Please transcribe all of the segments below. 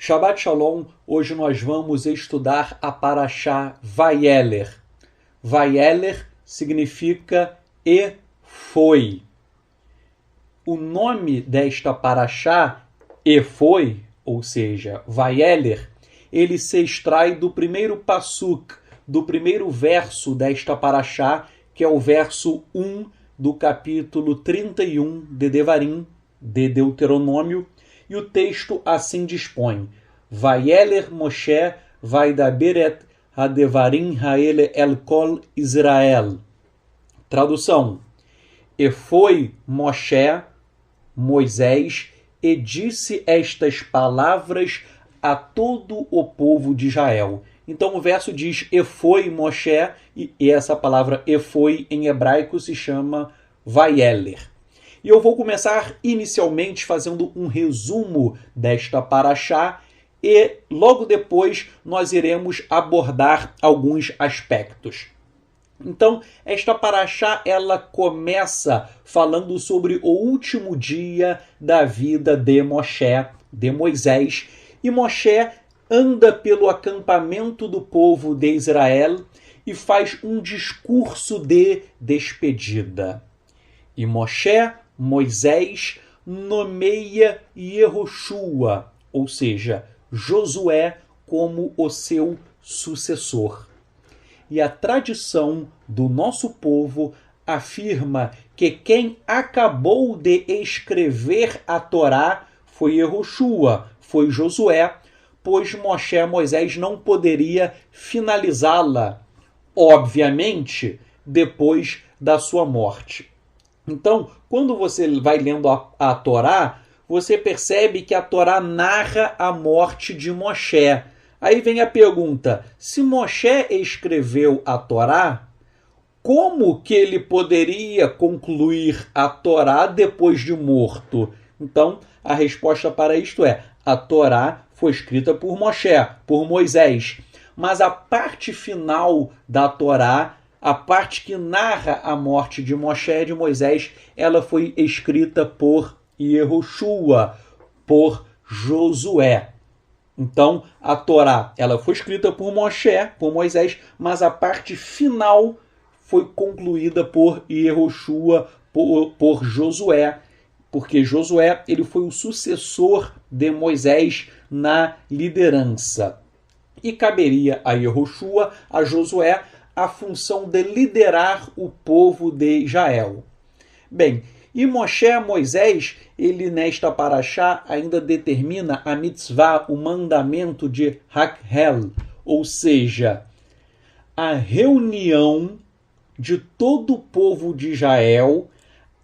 Shabbat Shalom, hoje nós vamos estudar a Parashá Vayeler. Vayeler significa e foi. O nome desta Parashá, e foi, ou seja, Vayeler, ele se extrai do primeiro pasuk, do primeiro verso desta Parashá, que é o verso 1 do capítulo 31 de Devarim, de Deuteronômio, e o texto assim dispõe: Vayeler Moshe vaidaber et hadevarim haele el kol Israel. Tradução: E foi Moshe, Moisés, e disse estas palavras a todo o povo de Israel. Então o verso diz e foi Moshe, e essa palavra e foi em hebraico se chama Vayeler. E eu vou começar inicialmente fazendo um resumo desta Parashá e logo depois nós iremos abordar alguns aspectos. Então, esta Parashá ela começa falando sobre o último dia da vida de Moshe, de Moisés, e Moshe anda pelo acampamento do povo de Israel e faz um discurso de despedida. E Moshe, Moisés, nomeia Yehoshua, ou seja, Josué, como o seu sucessor. E a tradição do nosso povo afirma que quem acabou de escrever a Torá foi Yehoshua, foi Josué, pois Moisés não poderia finalizá-la, obviamente, depois da sua morte. Então, quando você vai lendo a Torá, você percebe que a Torá narra a morte de Moshe. Aí vem a pergunta: se Moshe escreveu a Torá, como que ele poderia concluir a Torá depois de morto? Então, a resposta para isto é: a Torá foi escrita por Moshe, por Moisés. Mas a parte final da Torá, a parte que narra a morte de Moshe e de Moisés, ela foi escrita por Yehoshua, por Josué. Então, a Torá ela foi escrita por Moshe, por Moisés, mas a parte final foi concluída por Yehoshua, por Josué, porque Josué ele foi o sucessor de Moisés na liderança. E caberia a Yehoshua, a Josué, a função de liderar o povo de Israel. Bem, e Moisés, ele nesta Parashá ainda determina a mitzvah, o mandamento de Hakhel, ou seja, a reunião de todo o povo de Israel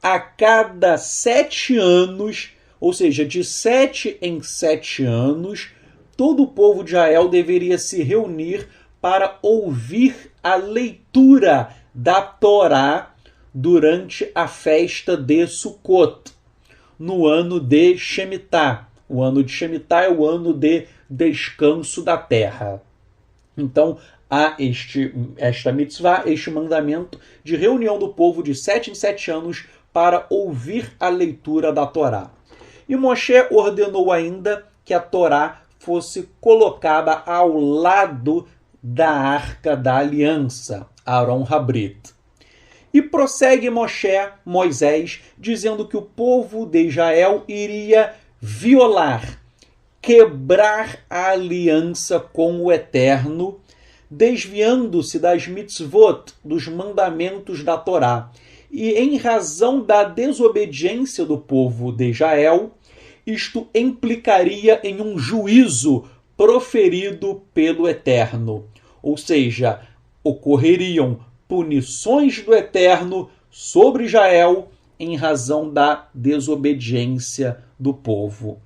a cada 7 anos, ou seja, de 7 em 7 anos, todo o povo de Israel deveria se reunir para ouvir a leitura da Torá durante a festa de Sukkot, no ano de Shemitah. O ano de Shemitah é o ano de descanso da terra. Então, há esta mitzvah, este mandamento de reunião do povo de 7 em 7 anos para ouvir a leitura da Torá. E Moshe ordenou ainda que a Torá fosse colocada ao lado da Arca da Aliança, Aron Habrit. E prossegue Moisés, dizendo que o povo de Israel iria violar, quebrar a aliança com o Eterno, desviando-se das mitzvot, dos mandamentos da Torá. E em razão da desobediência do povo de Israel, isto implicaria em um juízo proferido pelo Eterno. Ou seja, ocorreriam punições do Eterno sobre Israel em razão da desobediência do povo.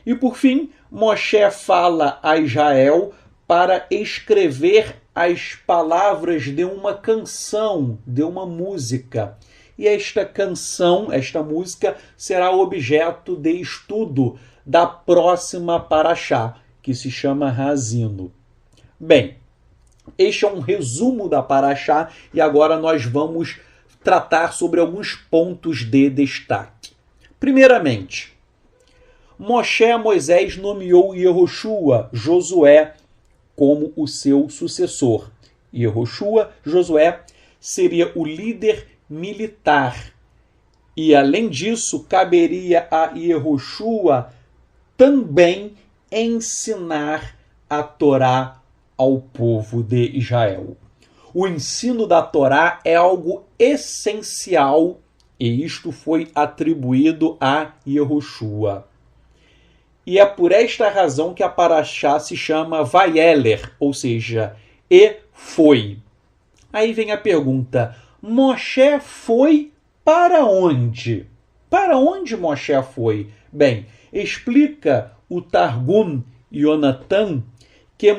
E por fim, Moshe fala a Israel para escrever as palavras de uma canção, de uma música. E esta canção, esta música, será objeto de estudo da próxima Parashá, que se chama Haazinu. Bem, este é um resumo da Parashá e agora nós vamos tratar sobre alguns pontos de destaque. Primeiramente, Moisés nomeou Yehoshua, Josué, como o seu sucessor. Yehoshua, Josué, seria o líder militar. E, além disso, caberia a Yehoshua também ensinar a Torá ao povo de Israel. O ensino da Torá é algo essencial e isto foi atribuído a Yehoshua. E é por esta razão que a Parashá se chama Vayeler, ou seja, e foi. Aí vem a pergunta, Moshe foi para onde? Para onde Moshe foi? Bem, explica o Targum Yonatan que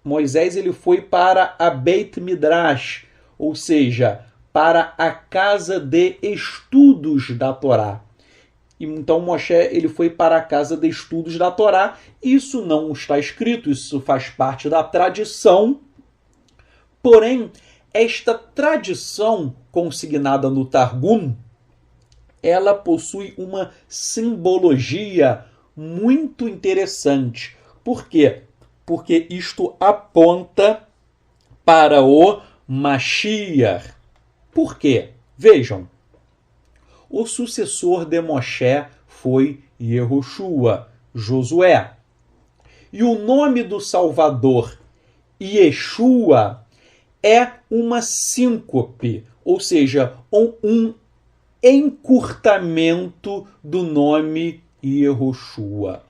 Moisés ele foi para a Beit Midrash, ou seja, para a casa de estudos da Torá. Então Moshe ele foi para a casa de estudos da Torá. Isso não está escrito, isso faz parte da tradição. Porém, esta tradição consignada no Targum, ela possui uma simbologia muito interessante. Por quê? Porque isto aponta para o Mashiach. Por quê? Vejam, o sucessor de Moshe foi Yehoshua, Josué. E o nome do Salvador, Yeshua, é uma síncope, ou seja, um encurtamento do nome Yehoshua.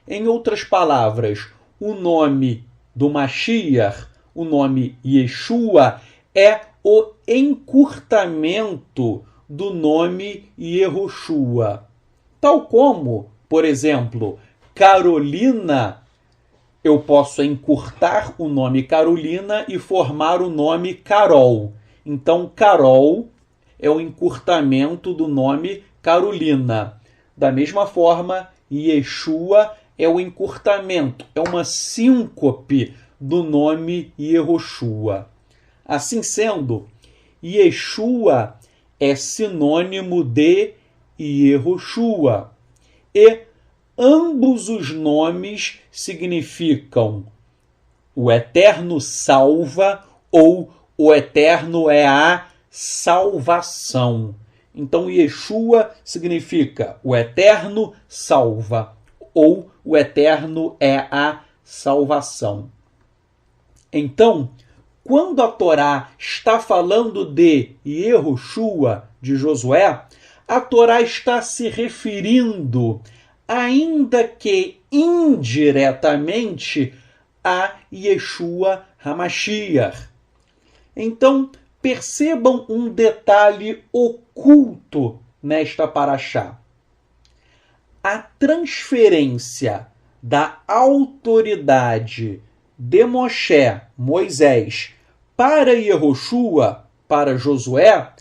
Em outras palavras, o nome do Mashiach, o nome Yeshua, é o encurtamento do nome Yehoshua. Tal como, por exemplo, Carolina, eu posso encurtar o nome Carolina e formar o nome Carol. Então, Carol é o encurtamento do nome Carolina. Da mesma forma, Yeshua é o encurtamento, é uma síncope do nome Yehoshua. Assim sendo, Yeshua é sinônimo de Yehoshua. E ambos os nomes significam o Eterno salva ou o Eterno é a salvação. Então, Yeshua significa o Eterno salva ou o Eterno é a salvação. Então, quando a Torá está falando de Yehoshua, de Josué, a Torá está se referindo, ainda que indiretamente, a Yeshua HaMashiach. Então, percebam um detalhe oculto nesta parashá. A transferência da autoridade de Moshe, Moisés, para Yehoshua, para Josué,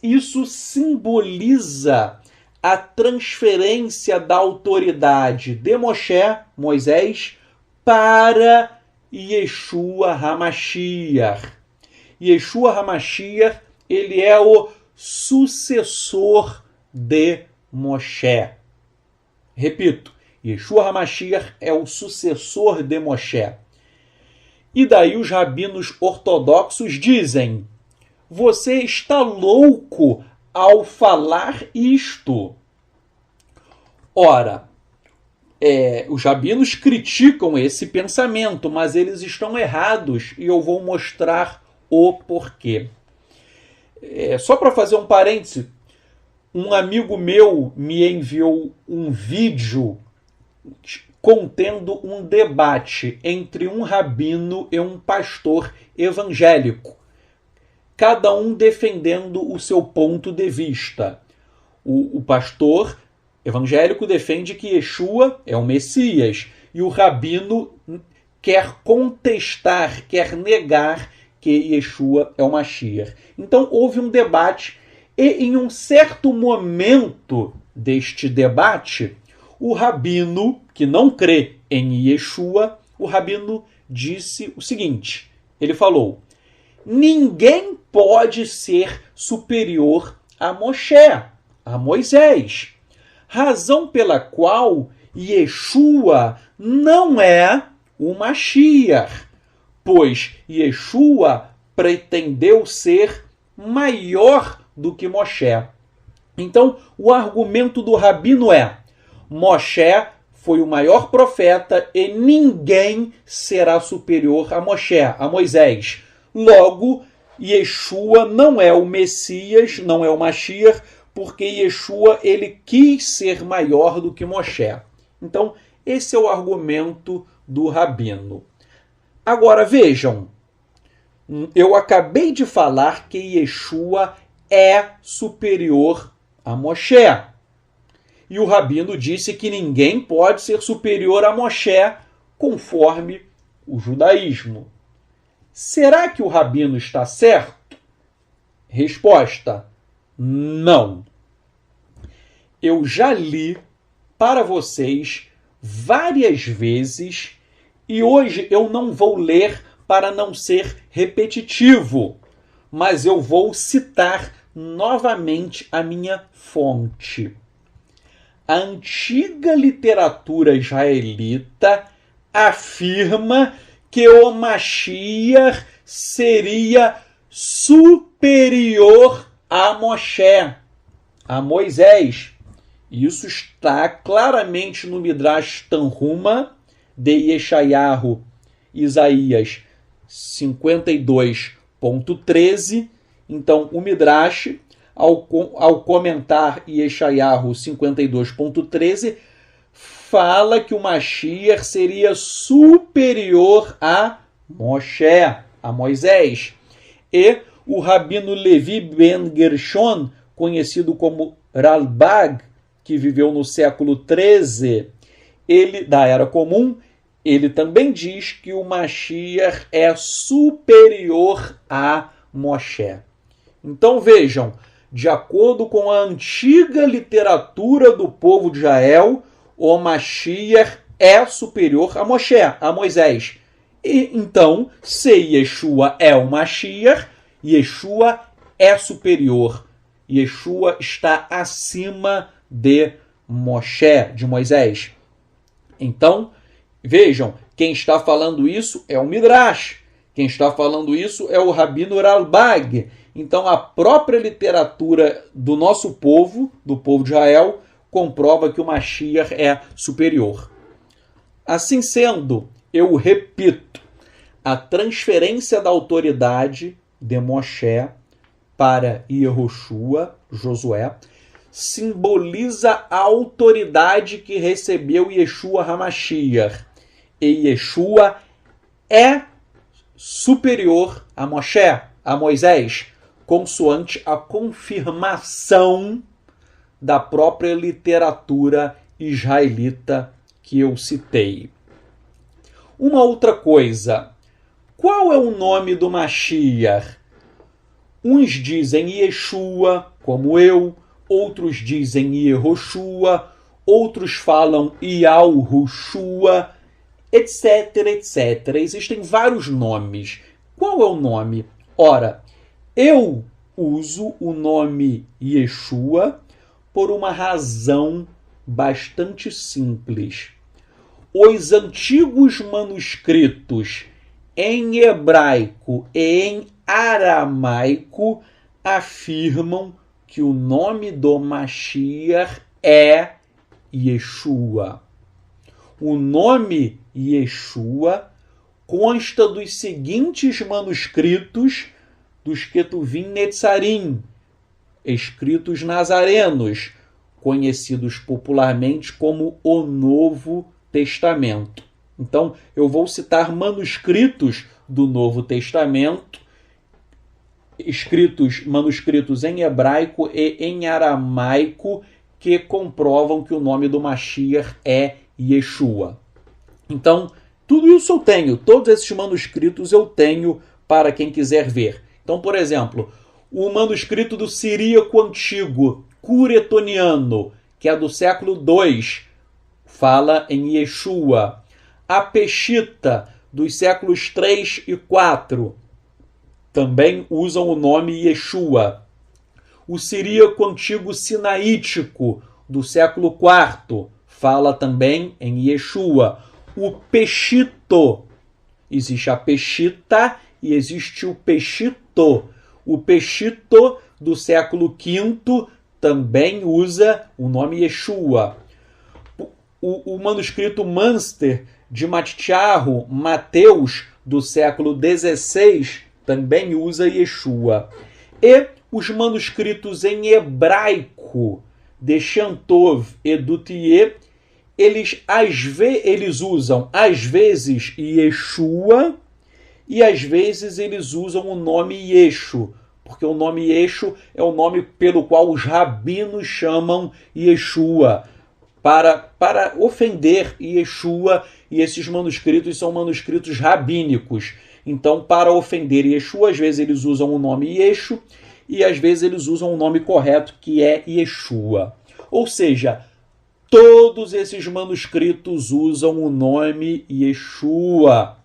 isso simboliza a transferência da autoridade de Moshe, Moisés, para Yeshua HaMashiach. Yeshua HaMashiach, ele é o sucessor de Moshe. Repito, Yeshua HaMashiach é o sucessor de Moshe. E daí os rabinos ortodoxos dizem, você está louco ao falar isto. Ora, os rabinos criticam esse pensamento, mas eles estão errados e eu vou mostrar o porquê. Só para fazer um parêntese, um amigo meu me enviou um vídeo contendo um debate entre um rabino e um pastor evangélico, cada um defendendo o seu ponto de vista. O pastor evangélico defende que Yeshua é o Messias e o rabino quer contestar, quer negar que Yeshua é o Mashiach. Então houve um debate e em um certo momento deste debate, o rabino, que não crê em Yeshua, o rabino disse o seguinte, ele falou, ninguém pode ser superior a Moshe, a Moisés. razão pela qual Yeshua não é o Mashiach, pois Yeshua pretendeu ser maior do que Moshe. Então, o argumento do rabino é: Moshe foi o maior profeta e ninguém será superior a Moshe, a Moisés. Logo, Yeshua não é o Messias, não é o Mashiach, porque Yeshua ele quis ser maior do que Moshe. Então, esse é o argumento do rabino. Agora, vejam, eu acabei de falar que Yeshua é superior a Moshe. E o rabino disse que ninguém pode ser superior a Moshe, conforme o judaísmo. Será que o rabino está certo? Resposta: não. Eu já li para vocês várias vezes e hoje eu não vou ler para não ser repetitivo, mas eu vou citar novamente a minha fonte. A antiga literatura israelita afirma que o Mashiach seria superior a Moshe, a Moisés. Isso está claramente no Midrash Tanhuma de Yeshayahu, Isaías 52.13. Então, o Midrash, ao comentar Yeshayahu 52.13, fala que o Mashiach seria superior a Moshe, a Moisés. E o rabino Levi ben Gershon, conhecido como Ralbag, que viveu no século XIII, ele, da Era Comum, ele também diz que o Mashiach é superior a Moshe. Então vejam, de acordo com a antiga literatura do povo de Israel, o Mashiach é superior a Moshe, a Moisés. E então, se Yeshua é o Mashiach, Yeshua é superior. Yeshua está acima de Moshe, de Moisés. Então, vejam, quem está falando isso é o Midrash. Quem está falando isso é o rabino Ralbag. Então, a própria literatura do nosso povo, do povo de Israel, comprova que o Mashiach é superior. Assim sendo, eu repito, a transferência da autoridade de Moshe para Yehoshua, Josué, simboliza a autoridade que recebeu Yeshua HaMashiach. E Yeshua é superior a Moshe, a Moisés, consoante a confirmação da própria literatura israelita que eu citei. Uma outra coisa, qual é o nome do Mashiach? Uns dizem Yeshua, como eu, outros dizem Yehoshua, outros falam Yahushua, etc, etc. Existem vários nomes. Qual é o nome? Ora, eu uso o nome Yeshua por uma razão bastante simples. Os antigos manuscritos em hebraico e em aramaico afirmam que o nome do Mashiach é Yeshua. O nome Yeshua consta dos seguintes manuscritos dos Ketuvim Netzarim, escritos nazarenos, conhecidos popularmente como o Novo Testamento. Então, eu vou citar manuscritos do Novo Testamento, manuscritos em hebraico e em aramaico, que comprovam que o nome do Mashiach é Yeshua. Então, tudo isso eu tenho, todos esses manuscritos eu tenho para quem quiser ver. Então, por exemplo, o manuscrito do Siríaco Antigo, Curetoniano, que é do século II, fala em Yeshua. A Peshita, dos séculos 3 e 4, também usam o nome Yeshua. O Siríaco Antigo Sinaítico, do século IV, fala também em Yeshua. O Peshito, existe a Peshita e existe o Peshito. O Peshito do século V também usa o nome Yeshua. O manuscrito Münster de Matityahu, Mateus, do século XVI, também usa Yeshua. E os manuscritos em hebraico de Shantov e Duthier, eles usam às vezes Yeshua e às vezes eles usam o nome Yeshu, porque o nome Yeshu é o nome pelo qual os rabinos chamam Yeshua, para ofender Yeshua, e esses manuscritos são manuscritos rabínicos. Então, para ofender Yeshua, às vezes eles usam o nome Yeshu e às vezes eles usam o nome correto, que é Yeshua. Ou seja, todos esses manuscritos usam o nome Yeshua.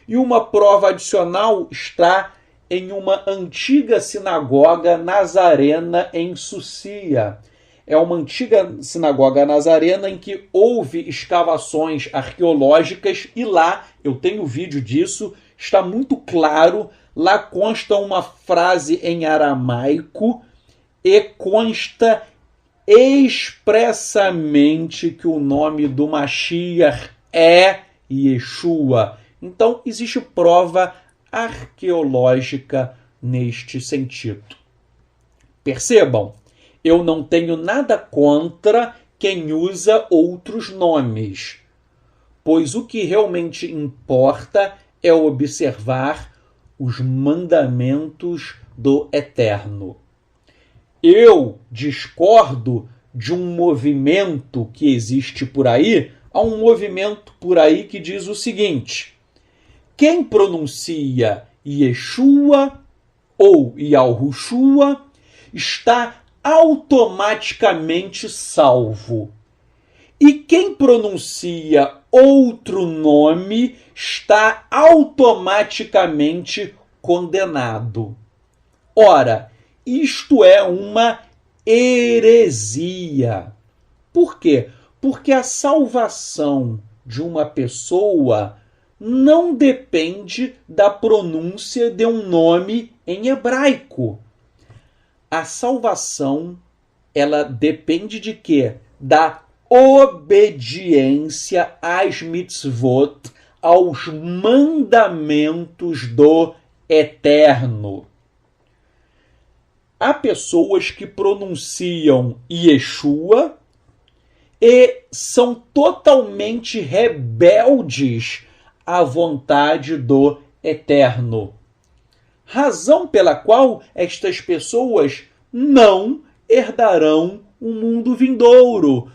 E uma prova adicional está em uma antiga sinagoga nazarena em Sucia. É uma antiga sinagoga nazarena em que houve escavações arqueológicas e lá, eu tenho vídeo disso, está muito claro, lá consta uma frase em aramaico e consta expressamente que o nome do Mashiach é Yeshua. Então, existe prova arqueológica neste sentido. Percebam, eu não tenho nada contra quem usa outros nomes, pois o que realmente importa é observar os mandamentos do Eterno. Eu discordo de um movimento que existe por aí. Há um movimento por aí que diz o seguinte: quem pronuncia Yeshua ou Yahushua está automaticamente salvo. E quem pronuncia outro nome está automaticamente condenado. Ora, isto é uma heresia. Por quê? Porque a salvação de uma pessoa não depende da pronúncia de um nome em hebraico. A salvação, ela depende de quê? Da obediência às mitzvot, aos mandamentos do Eterno. Há pessoas que pronunciam Yeshua e são totalmente rebeldes à vontade do Eterno. Razão pela qual estas pessoas não herdarão o mundo vindouro,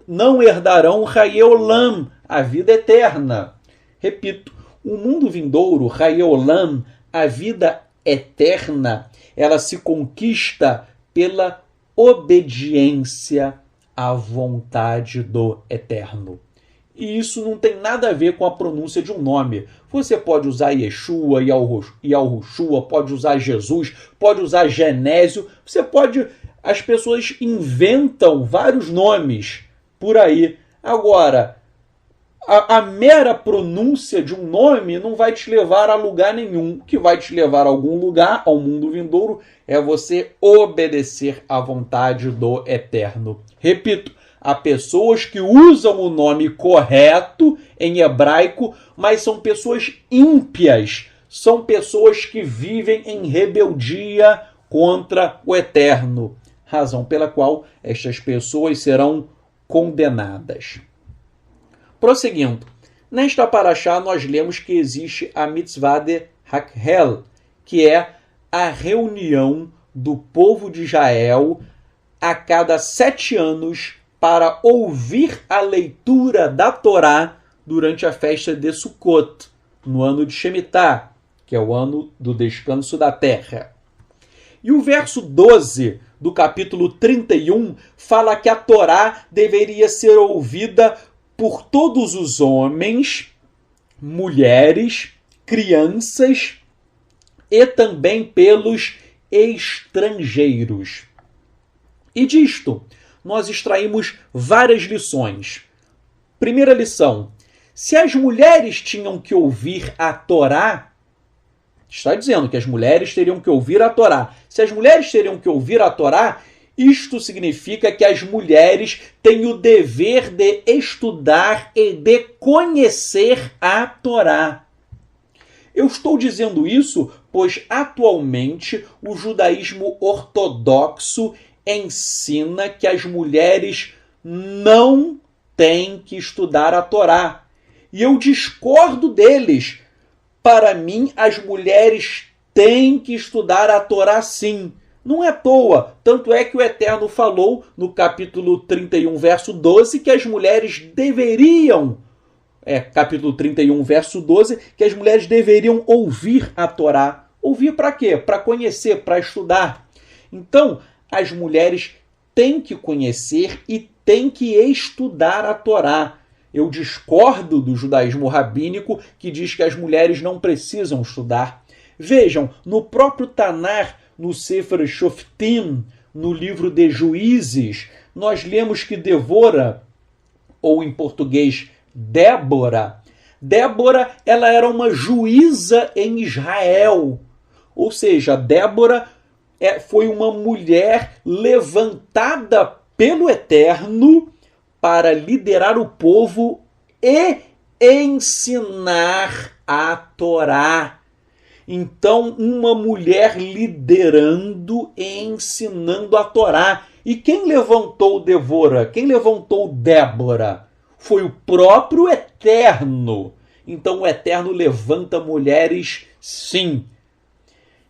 não herdarão Hayeolam, a vida eterna. Repito, o mundo vindouro, Hayeolam, a vida eterna, ela se conquista pela obediência à vontade do Eterno. E isso não tem nada a ver com a pronúncia de um nome. Você pode usar Yeshua, Yahushua, pode usar Jesus, pode usar Genésio. Você pode... As pessoas inventam vários nomes por aí. Agora, a mera pronúncia de um nome não vai te levar a lugar nenhum. O que vai te levar a algum lugar, ao mundo vindouro, é você obedecer à vontade do Eterno. Repito, há pessoas que usam o nome correto em hebraico, mas são pessoas ímpias, são pessoas que vivem em rebeldia contra o Eterno, razão pela qual estas pessoas serão condenadas. Prosseguindo, nesta paraxá nós lemos que existe a mitzvah de Hakhel, que é a reunião do povo de Israel a cada 7 anos para ouvir a leitura da Torá durante a festa de Sukkot, no ano de Shemitah, que é o ano do descanso da terra. E o verso 12 do capítulo 31 fala que a Torá deveria ser ouvida por todos os homens, mulheres, crianças e também pelos estrangeiros. E disto, nós extraímos várias lições. Primeira lição: se as mulheres tinham que ouvir a Torá, está dizendo que as mulheres teriam que ouvir a Torá. Se as mulheres teriam que ouvir a Torá, isto significa que as mulheres têm o dever de estudar e de conhecer a Torá. Eu estou dizendo isso pois atualmente o judaísmo ortodoxo ensina que as mulheres não têm que estudar a Torá. E eu discordo deles. Para mim, as mulheres têm que estudar a Torá sim. Não é à toa. Tanto é que o Eterno falou no capítulo 31, verso 12, que as mulheres deveriam, capítulo 31, verso 12, que as mulheres deveriam ouvir a Torá. Ouvir para quê? Para conhecer, para estudar. Então, as mulheres têm que conhecer e têm que estudar a Torá. Eu discordo do judaísmo rabínico que diz que as mulheres não precisam estudar. Vejam, no próprio Tanar, no Sefer Shoftim, no livro de Juízes, nós lemos que Débora, ou em português, Débora, ela era uma juíza em Israel. Ou seja, Débora foi uma mulher levantada pelo Eterno para liderar o povo e ensinar a Torá. Então, uma mulher liderando e ensinando a Torá. E quem levantou Débora? Quem levantou Débora? Foi o próprio Eterno. Então, o Eterno levanta mulheres, sim.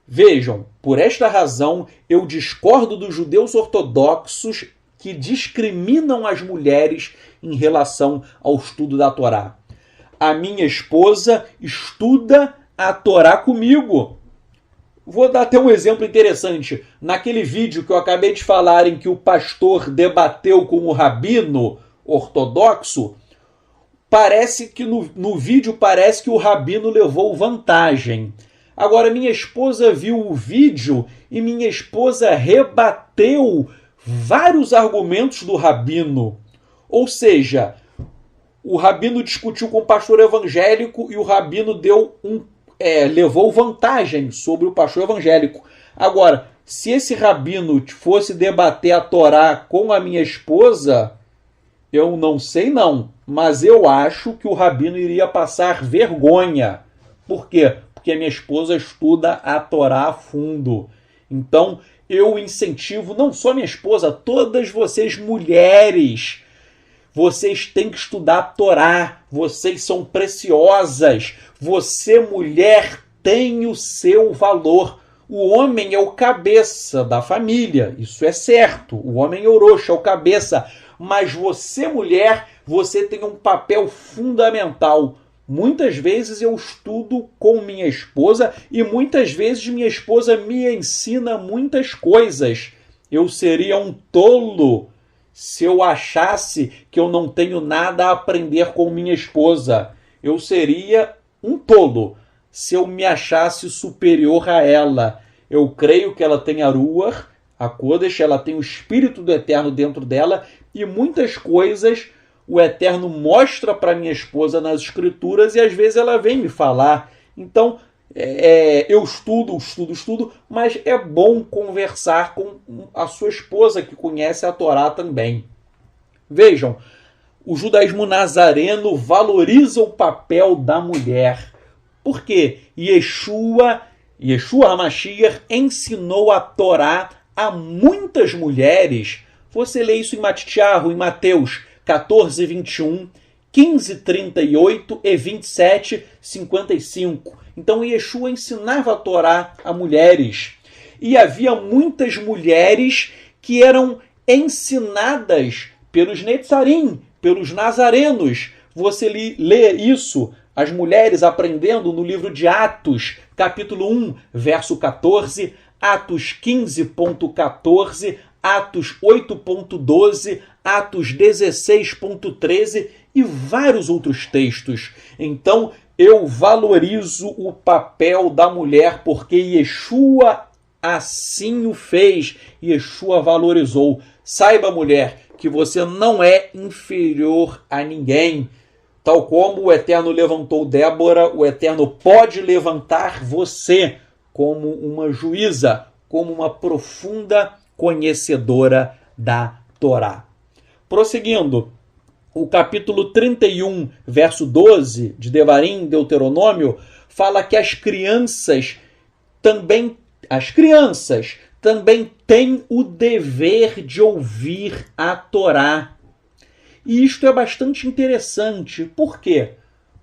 Vejam, por esta razão, eu discordo dos judeus ortodoxos que discriminam as mulheres em relação ao estudo da Torá. A minha esposa estuda a Torá comigo. Vou dar até um exemplo interessante. Naquele vídeo que eu acabei de falar em que o pastor debateu com o rabino ortodoxo, parece que no vídeo parece que o rabino levou vantagem. Agora, minha esposa viu o vídeo e minha esposa rebateu vários argumentos do rabino. Ou seja, o rabino discutiu com o pastor evangélico e o rabino levou vantagem sobre o pastor evangélico. Agora, se esse rabino fosse debater a Torá com a minha esposa, eu não sei não, mas eu acho que o rabino iria passar vergonha. Por quê? Porque a minha esposa estuda a Torá a fundo. Então, eu incentivo não só minha esposa, todas vocês mulheres. Vocês têm que estudar a Torá. Vocês são preciosas. Você, mulher, tem o seu valor. O homem é o cabeça da família. Isso é certo. O homem é o roxo, é o cabeça. Mas você, mulher, você tem um papel fundamental. Muitas vezes eu estudo com minha esposa e muitas vezes minha esposa me ensina muitas coisas. Eu seria um tolo se eu achasse que eu não tenho nada a aprender com minha esposa. Eu seria um tolo se eu me achasse superior a ela. Eu creio que ela tem a Ruach, a Kodesh, ela tem o Espírito do Eterno dentro dela e muitas coisas o Eterno mostra para minha esposa nas Escrituras e às vezes ela vem me falar. Então, eu estudo, mas é bom conversar com a sua esposa que conhece a Torá também. Vejam, o judaísmo nazareno valoriza o papel da mulher. Por quê? Yeshua HaMashiach ensinou a Torá a muitas mulheres. Você lê isso em Matitiahu, em Mateus 14, 21, 15, 38 e 27, 55. Então, Yeshua ensinava a Torá a mulheres. E havia muitas mulheres que eram ensinadas pelos netzarim, pelos nazarenos. Você lê isso, as mulheres aprendendo no livro de Atos, capítulo 1, verso 14, Atos 15.14, Atos 8.12, Atos 16.13 e vários outros textos. Então, eu valorizo o papel da mulher porque Yeshua assim o fez. Yeshua valorizou. Saiba, mulher, que você não é inferior a ninguém. Tal como o Eterno levantou Débora, o Eterno pode levantar você como uma juíza, como uma profunda conhecedora da Torá. Prosseguindo, o capítulo 31, verso 12 de Devarim, Deuteronômio, fala que as crianças também têm o dever de ouvir a Torá. E isto é bastante interessante. Por quê?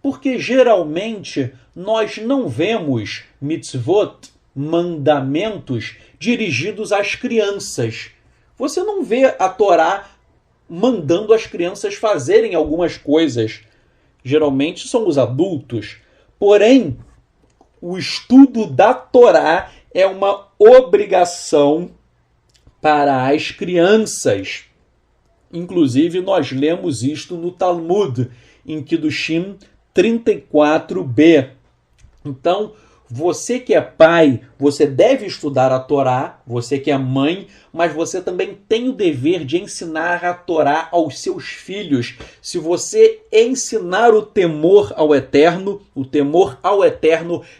Porque geralmente nós não vemos mitzvot, mandamentos, dirigidos às crianças. Você não vê a Torá mandando as crianças fazerem algumas coisas. Geralmente são os adultos. Porém, o estudo da Torá é uma obrigação para as crianças. Inclusive, nós lemos isto no Talmud, em Kedushim 34b. Então, você que é pai, você deve estudar a Torá, você que é mãe, mas você também tem o dever de ensinar a Torá aos seus filhos. Se você ensinar o temor ao Eterno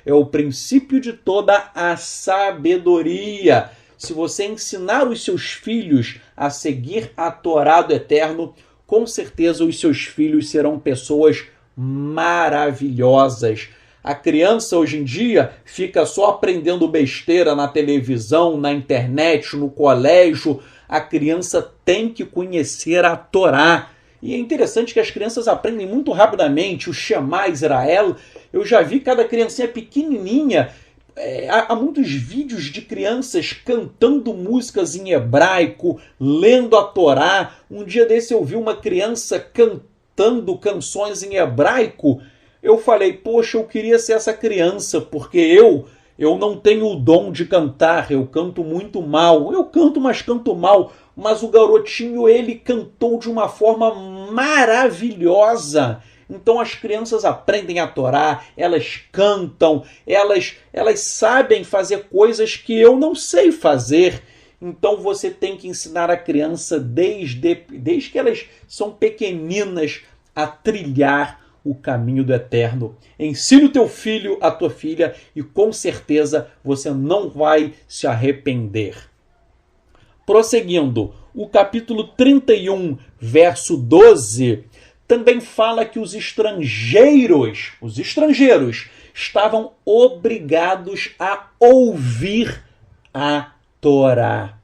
é o princípio de toda a sabedoria. Se você ensinar os seus filhos a seguir a Torá do Eterno, com certeza os seus filhos serão pessoas maravilhosas. A criança hoje em dia fica só aprendendo besteira na televisão, na internet, no colégio. A criança tem que conhecer a Torá. E é interessante que as crianças aprendem muito rapidamente o Shema Israel. Eu já vi cada criancinha pequenininha. Há muitos vídeos de crianças cantando músicas em hebraico, lendo a Torá. Um dia desse eu vi uma criança cantando canções em hebraico. Eu falei, poxa, eu queria ser essa criança, porque eu não tenho o dom de cantar, eu canto muito mal. Eu canto, mas canto mal. Mas o garotinho, ele cantou de uma forma maravilhosa. Então as crianças aprendem a Torá, elas cantam, elas sabem fazer coisas que eu não sei fazer. Então você tem que ensinar a criança desde que elas são pequeninas a trilhar o caminho do Eterno. Ensine o teu filho, a tua filha, e com certeza você não vai se arrepender. Prosseguindo, o capítulo 31, verso 12, também fala que os estrangeiros estavam obrigados a ouvir a Torá.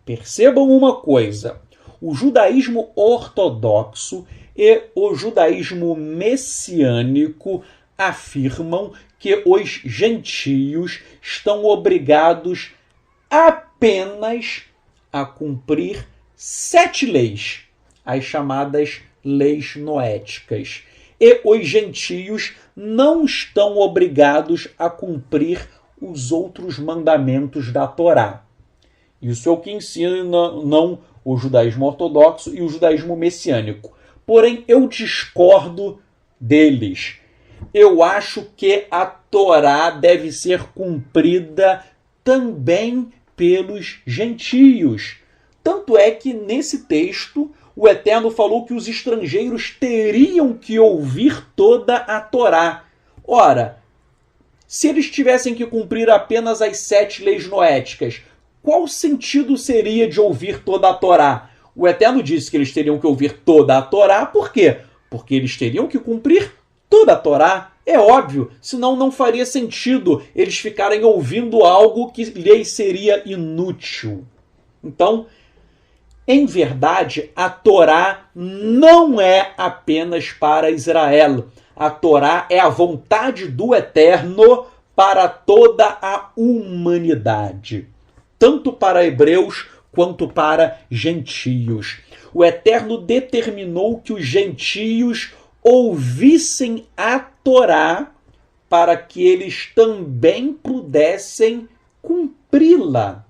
Percebam uma coisa, o judaísmo ortodoxo e o judaísmo messiânico afirmam que os gentios estão obrigados apenas a cumprir 7 leis, as chamadas leis noéticas. E os gentios não estão obrigados a cumprir os outros mandamentos da Torá. Isso é o que ensinam o judaísmo ortodoxo e o judaísmo messiânico. Porém, eu discordo deles. Eu acho que a Torá deve ser cumprida também pelos gentios. Tanto é que nesse texto o Eterno falou que os estrangeiros teriam que ouvir toda a Torá. Ora, se eles tivessem que cumprir apenas as 7 leis noéticas, qual sentido seria de ouvir toda a Torá? O Eterno disse que eles teriam que ouvir toda a Torá, por quê? Porque eles teriam que cumprir toda a Torá. É óbvio, senão não faria sentido eles ficarem ouvindo algo que lhes seria inútil. Então, em verdade, a Torá não é apenas para Israel. A Torá é a vontade do Eterno para toda a humanidade, tanto para hebreus quanto para gentios. O Eterno determinou que os gentios ouvissem a Torá para que eles também pudessem cumpri-la.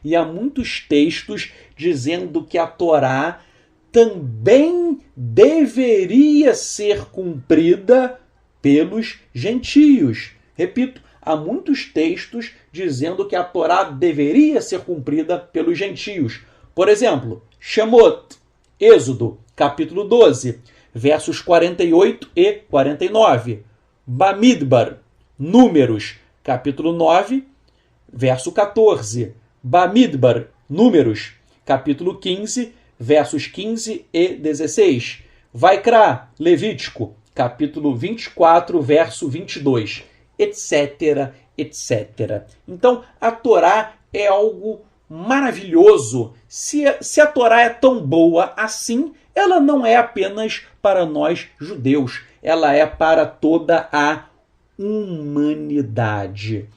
E há muitos textos dizendo que a Torá também deveria ser cumprida pelos gentios. Repito, há muitos textos dizendo que a Torá deveria ser cumprida pelos gentios. Por exemplo, Shemot, Êxodo, capítulo 12, versos 48 e 49. Bamidbar, Números, capítulo 9, verso 14. Bamidbar, Números, capítulo 15, versos 15 e 16. Vaikra, Levítico, capítulo 24, verso 22, etc, etc. Então, a Torá é algo maravilhoso. Se a Torá é tão boa assim, ela não é apenas para nós judeus, ela é para toda a humanidade.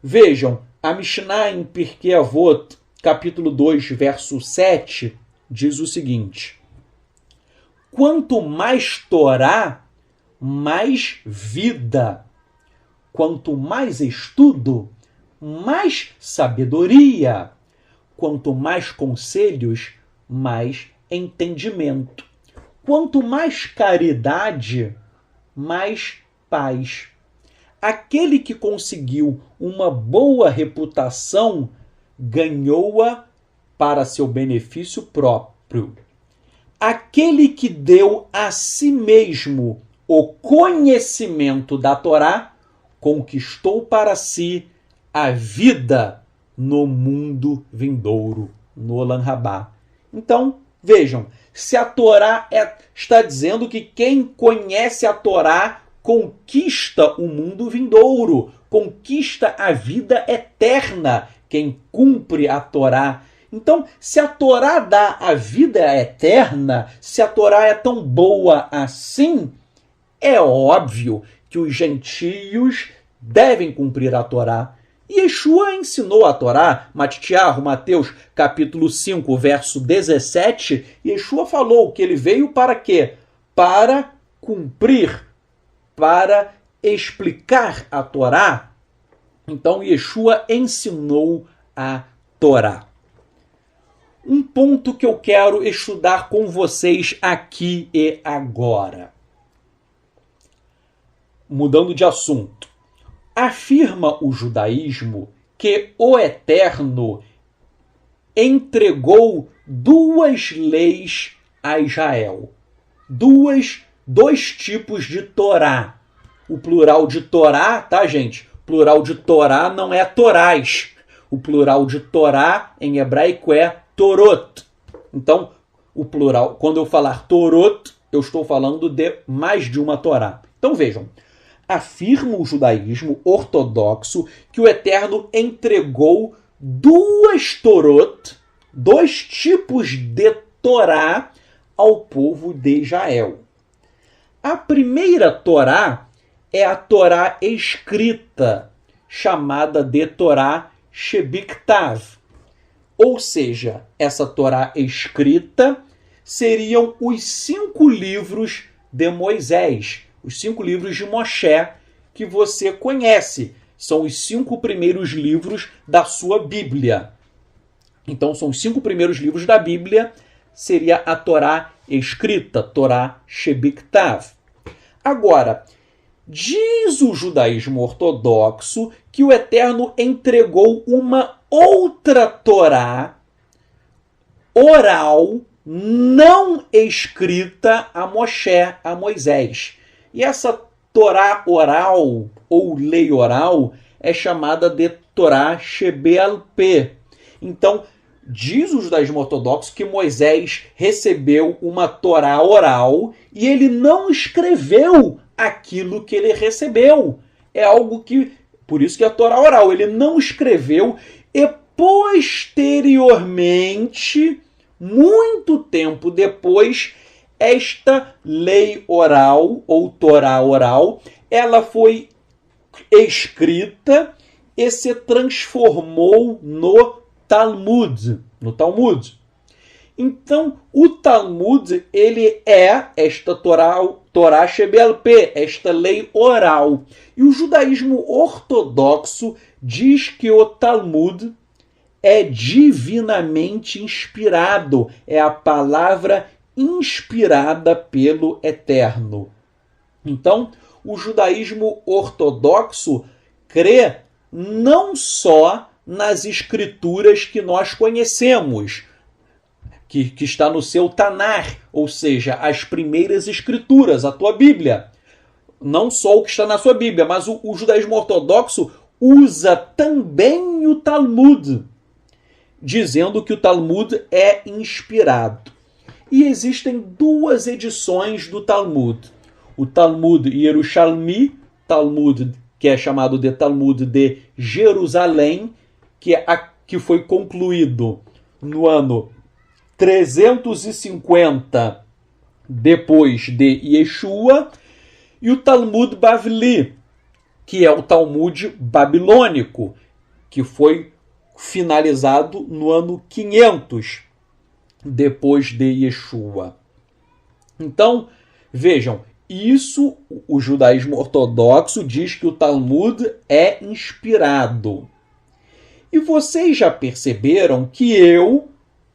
Vejam, a Mishnah em Pirkei Avot, capítulo 2, verso 7, diz o seguinte: quanto mais Torá, mais vida. Quanto mais estudo, mais sabedoria. Quanto mais conselhos, mais entendimento. Quanto mais caridade, mais paz. Aquele que conseguiu uma boa reputação ganhou-a para seu benefício próprio. Aquele que deu a si mesmo o conhecimento da Torá conquistou para si a vida no mundo vindouro, no Olam Rabá. Então, vejam, se a Torá está dizendo que quem conhece a Torá conquista o mundo vindouro, conquista a vida eterna, quem cumpre a Torá. Então, se a Torá dá a vida eterna, se a Torá é tão boa assim, é óbvio que os gentios devem cumprir a Torá. E Yeshua ensinou a Torá, Matitiahu, Mateus, capítulo 5, verso 17, Yeshua falou que ele veio para quê? Para cumprir, para explicar a Torá. Então, Yeshua ensinou a Torá. Um ponto que eu quero estudar com vocês aqui e agora. Mudando de assunto. Afirma o judaísmo que o Eterno entregou duas leis a Israel. Dois tipos de Torá. O plural de Torá, tá, gente? O plural de Torá não é Torás. O plural de Torá em hebraico é Torot. Então, o plural, quando eu falar Torot, eu estou falando de mais de uma Torá. Então, vejam. Afirma o judaísmo ortodoxo que o Eterno entregou duas Torot, dois tipos de Torá ao povo de Israel. A primeira Torá é a Torá escrita, chamada de Torá Shebiktav. Ou seja, essa Torá escrita seriam os 5 livros de Moisés, os 5 livros de Moshe que você conhece. São os 5 primeiros livros da sua Bíblia. Então, são os 5 primeiros livros da Bíblia, seria a Torá escrita, Torá Shebiktav. Agora, diz o judaísmo ortodoxo que o Eterno entregou uma outra Torá oral, não escrita a Moshe, a Moisés. E essa Torá oral, ou lei oral, é chamada de Torá Shebeal-Peh. Então, diz o judaísmo ortodoxo que Moisés recebeu uma Torá oral e ele não escreveu aquilo que ele recebeu. É algo que, por isso que é a Torá oral, ele não escreveu e posteriormente, muito tempo depois, esta lei oral, ou Torá oral, ela foi escrita e se transformou no Talmud. Então, o Talmud, ele é esta Torá Shebeal-Peh, esta lei oral. E o judaísmo ortodoxo diz que o Talmud é divinamente inspirado, é a palavra inspirada pelo Eterno. Então, o judaísmo ortodoxo crê não só nas escrituras que nós conhecemos, que está no seu Tanar, ou seja, as primeiras escrituras, a tua Bíblia. Não só o que está na sua Bíblia, mas o judaísmo ortodoxo usa também o Talmud, dizendo que o Talmud é inspirado. E existem duas edições do Talmud. O Talmud Yerushalmi, Talmud que é chamado de Talmud de Jerusalém, que foi concluído no ano 350 depois de Yeshua, e o Talmud Bavli, que é o Talmud babilônico, que foi finalizado no ano 500 depois de Yeshua. Então, vejam, isso o judaísmo ortodoxo diz que o Talmud é inspirado. E vocês já perceberam que eu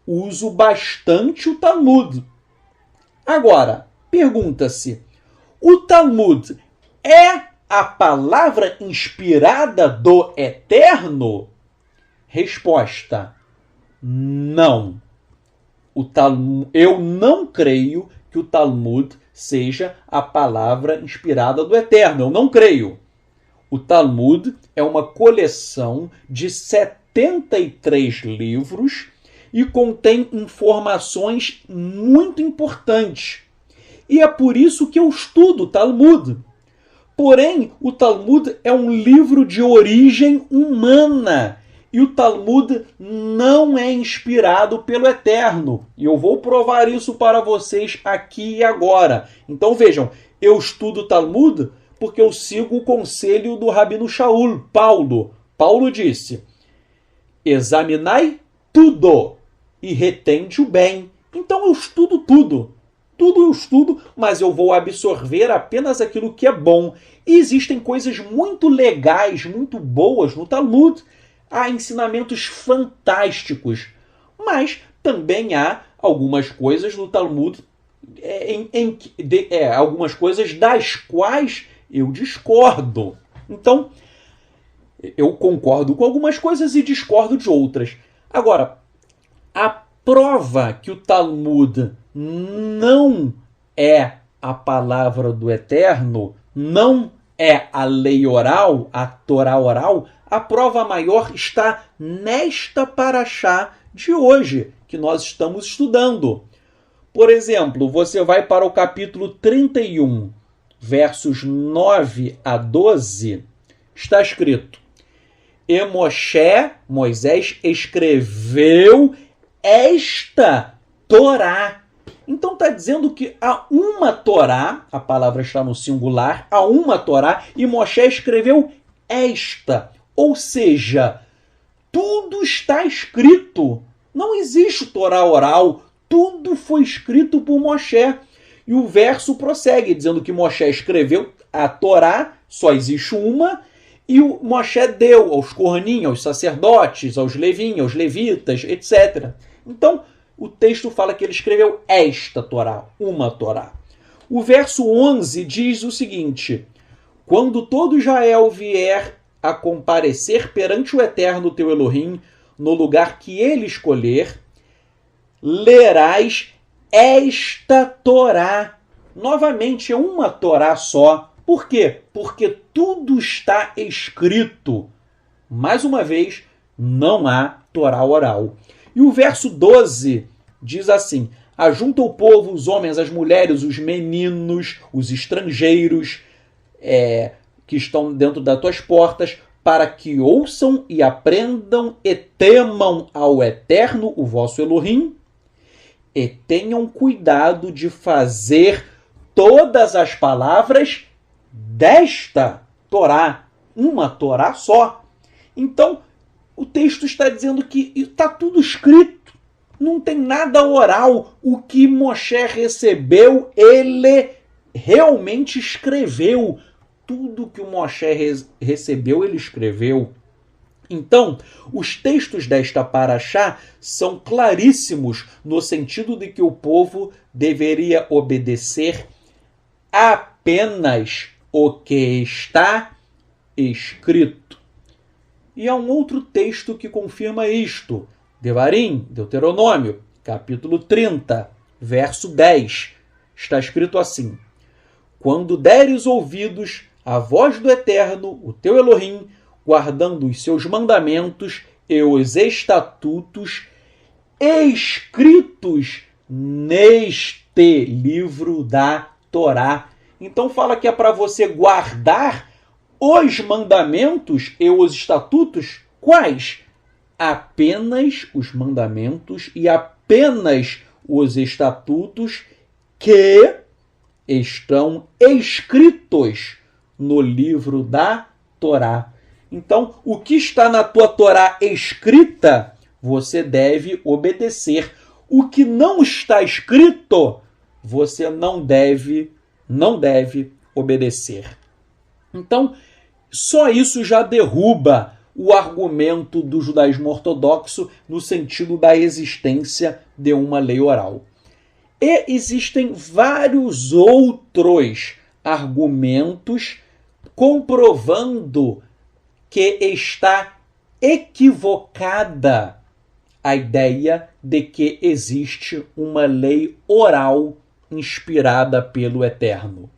uso bastante o Talmud. Agora, pergunta-se, o Talmud é a palavra inspirada do Eterno? Resposta: não. Eu não creio que o Talmud seja a palavra inspirada do Eterno. Eu não creio. O Talmud é uma coleção de 73 livros e contém informações muito importantes. E é por isso que eu estudo o Talmud. Porém, o Talmud é um livro de origem humana. E o Talmud não é inspirado pelo Eterno. E eu vou provar isso para vocês aqui e agora. Então vejam, eu estudo o Talmud porque eu sigo o conselho do Rabino Shaul, Paulo. Paulo disse: examinai tudo e retende o bem. Então eu estudo tudo. Tudo eu estudo, mas eu vou absorver apenas aquilo que é bom. E existem coisas muito legais, muito boas no Talmud. Há ensinamentos fantásticos, mas também há algumas coisas no Talmud, algumas coisas das quais eu discordo. Então, eu concordo com algumas coisas e discordo de outras. Agora, a prova que o Talmud não é a palavra do Eterno, não é a lei oral, a Torá oral, a prova maior está nesta paraxá de hoje, que nós estamos estudando. Por exemplo, você vai para o capítulo 31, versos 9 a 12, está escrito: E Moisés escreveu esta Torá. Então está dizendo que há uma Torá, a palavra está no singular, há uma Torá, e Moisés escreveu esta. Ou seja, tudo está escrito. Não existe Torá oral, tudo foi escrito por Moshe. E o verso prossegue, dizendo que Moshe escreveu a Torá, só existe uma, e o Moshe deu aos Kohanim, aos sacerdotes, aos Levim, aos levitas, etc. Então, o texto fala que ele escreveu esta Torá, uma Torá. O verso 11 diz o seguinte: quando todo Israel vier a comparecer perante o Eterno teu Elohim, no lugar que ele escolher, lerás esta Torá. Novamente, é uma Torá só. Por quê? Porque tudo está escrito. Mais uma vez, não há Torá oral. E o verso 12 diz assim: ajunta o povo, os homens, as mulheres, os meninos, os estrangeiros, que estão dentro das tuas portas, para que ouçam e aprendam e temam ao Eterno, o vosso Elohim, e tenham cuidado de fazer todas as palavras desta Torá, uma Torá só. Então, o texto está dizendo que está tudo escrito, não tem nada oral. O que Moshe recebeu, ele realmente escreveu. Tudo que o Moshe recebeu, ele escreveu. Então, os textos desta paraxá são claríssimos no sentido de que o povo deveria obedecer apenas o que está escrito. E há um outro texto que confirma isto. Devarim, Deuteronômio, capítulo 30, verso 10, está escrito assim: quando deres ouvidos à voz do Eterno, o teu Elohim, guardando os seus mandamentos e os estatutos escritos neste livro da Torá. Então fala que é para você guardar os mandamentos e os estatutos. Quais? Apenas os mandamentos e apenas os estatutos que estão escritos no livro da Torá. Então, o que está na tua Torá escrita, você deve obedecer. O que não está escrito, você não deve obedecer. Então, só isso já derruba o argumento do judaísmo ortodoxo no sentido da existência de uma lei oral. E existem vários outros argumentos comprovando que está equivocada a ideia de que existe uma lei oral inspirada pelo Eterno.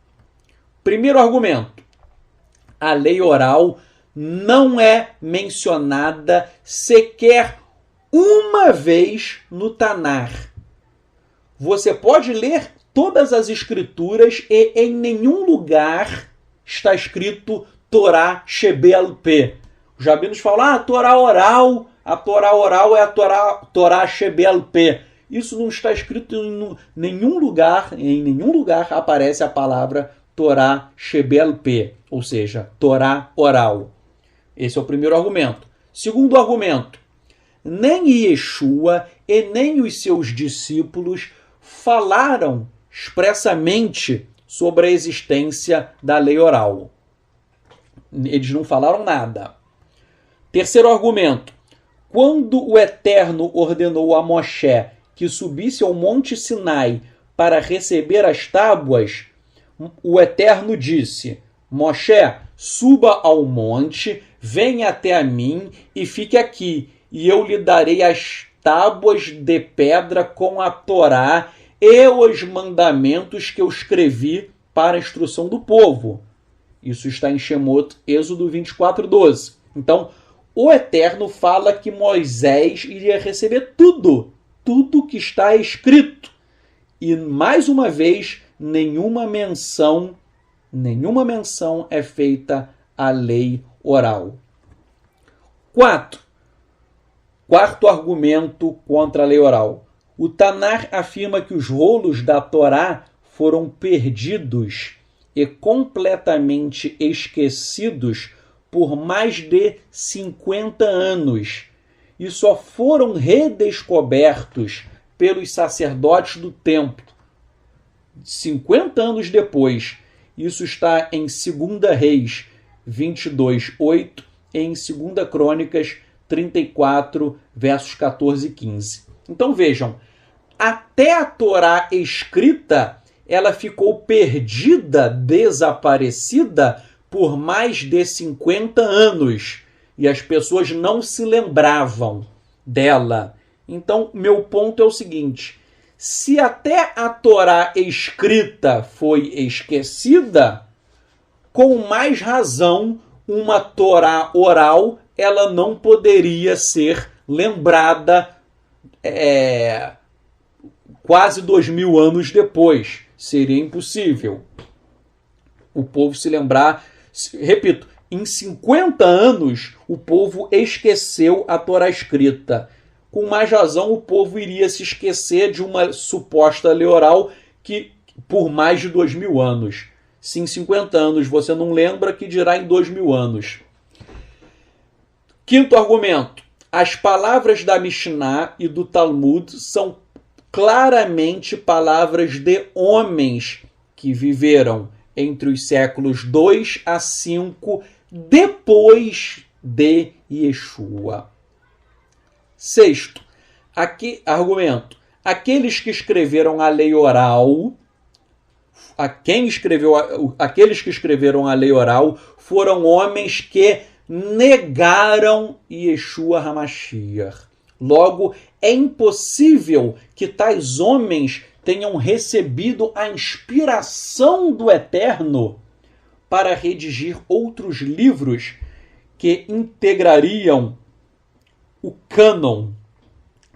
Primeiro argumento: a lei oral não é mencionada sequer uma vez no Tanar. Você pode ler todas as escrituras e em nenhum lugar está escrito Torá Shebel Peh. Os rabinos falam, a Torá oral é a Torá Shebel Peh. Isso não está escrito em nenhum lugar aparece a palavra Torá Shebel Peh, ou seja, Torá oral. Esse é o primeiro argumento. Segundo argumento, nem Yeshua e nem os seus discípulos falaram expressamente sobre a existência da lei oral. Eles não falaram nada. Terceiro argumento, quando o Eterno ordenou a Moshe que subisse ao Monte Sinai para receber as tábuas, o Eterno disse, Moshe, suba ao monte, venha até a mim e fique aqui, e eu lhe darei as tábuas de pedra com a Torá e os mandamentos que eu escrevi para a instrução do povo. Isso está em Shemot, Êxodo 24:12. Então, o Eterno fala que Moisés iria receber tudo que está escrito. E, mais uma vez, nenhuma menção é feita à lei oral. Quarto argumento contra a lei oral. O Tanar afirma que os rolos da Torá foram perdidos e completamente esquecidos por mais de 50 anos e só foram redescobertos pelos sacerdotes do templo 50 anos depois. Isso está em 2 Reis 22:8 e em 2 Crônicas 34, versos 14 e 15. Então vejam, até a Torá escrita, ela ficou perdida, desaparecida por mais de 50 anos. E as pessoas não se lembravam dela. Então, meu ponto é o seguinte, se até a Torá escrita foi esquecida, com mais razão, uma Torá oral, ela não poderia ser lembrada quase 2000 anos depois. Seria impossível o povo se lembrar. Repito, em 50 anos, o povo esqueceu a Torá escrita. Com mais razão, o povo iria se esquecer de uma suposta lei oral que por mais de 2000 anos. Se em 50 anos você não lembra, que dirá em 2000 anos. Quinto argumento. As palavras da Mishnah e do Talmud são claramente palavras de homens que viveram entre os séculos 2 a 5 depois de Yeshua. Sexto argumento. Aqueles que escreveram a lei oral, aqueles que escreveram a lei oral foram homens que negaram Yeshua HaMashiach. Logo, é impossível que tais homens tenham recebido a inspiração do Eterno para redigir outros livros que integrariam o cânon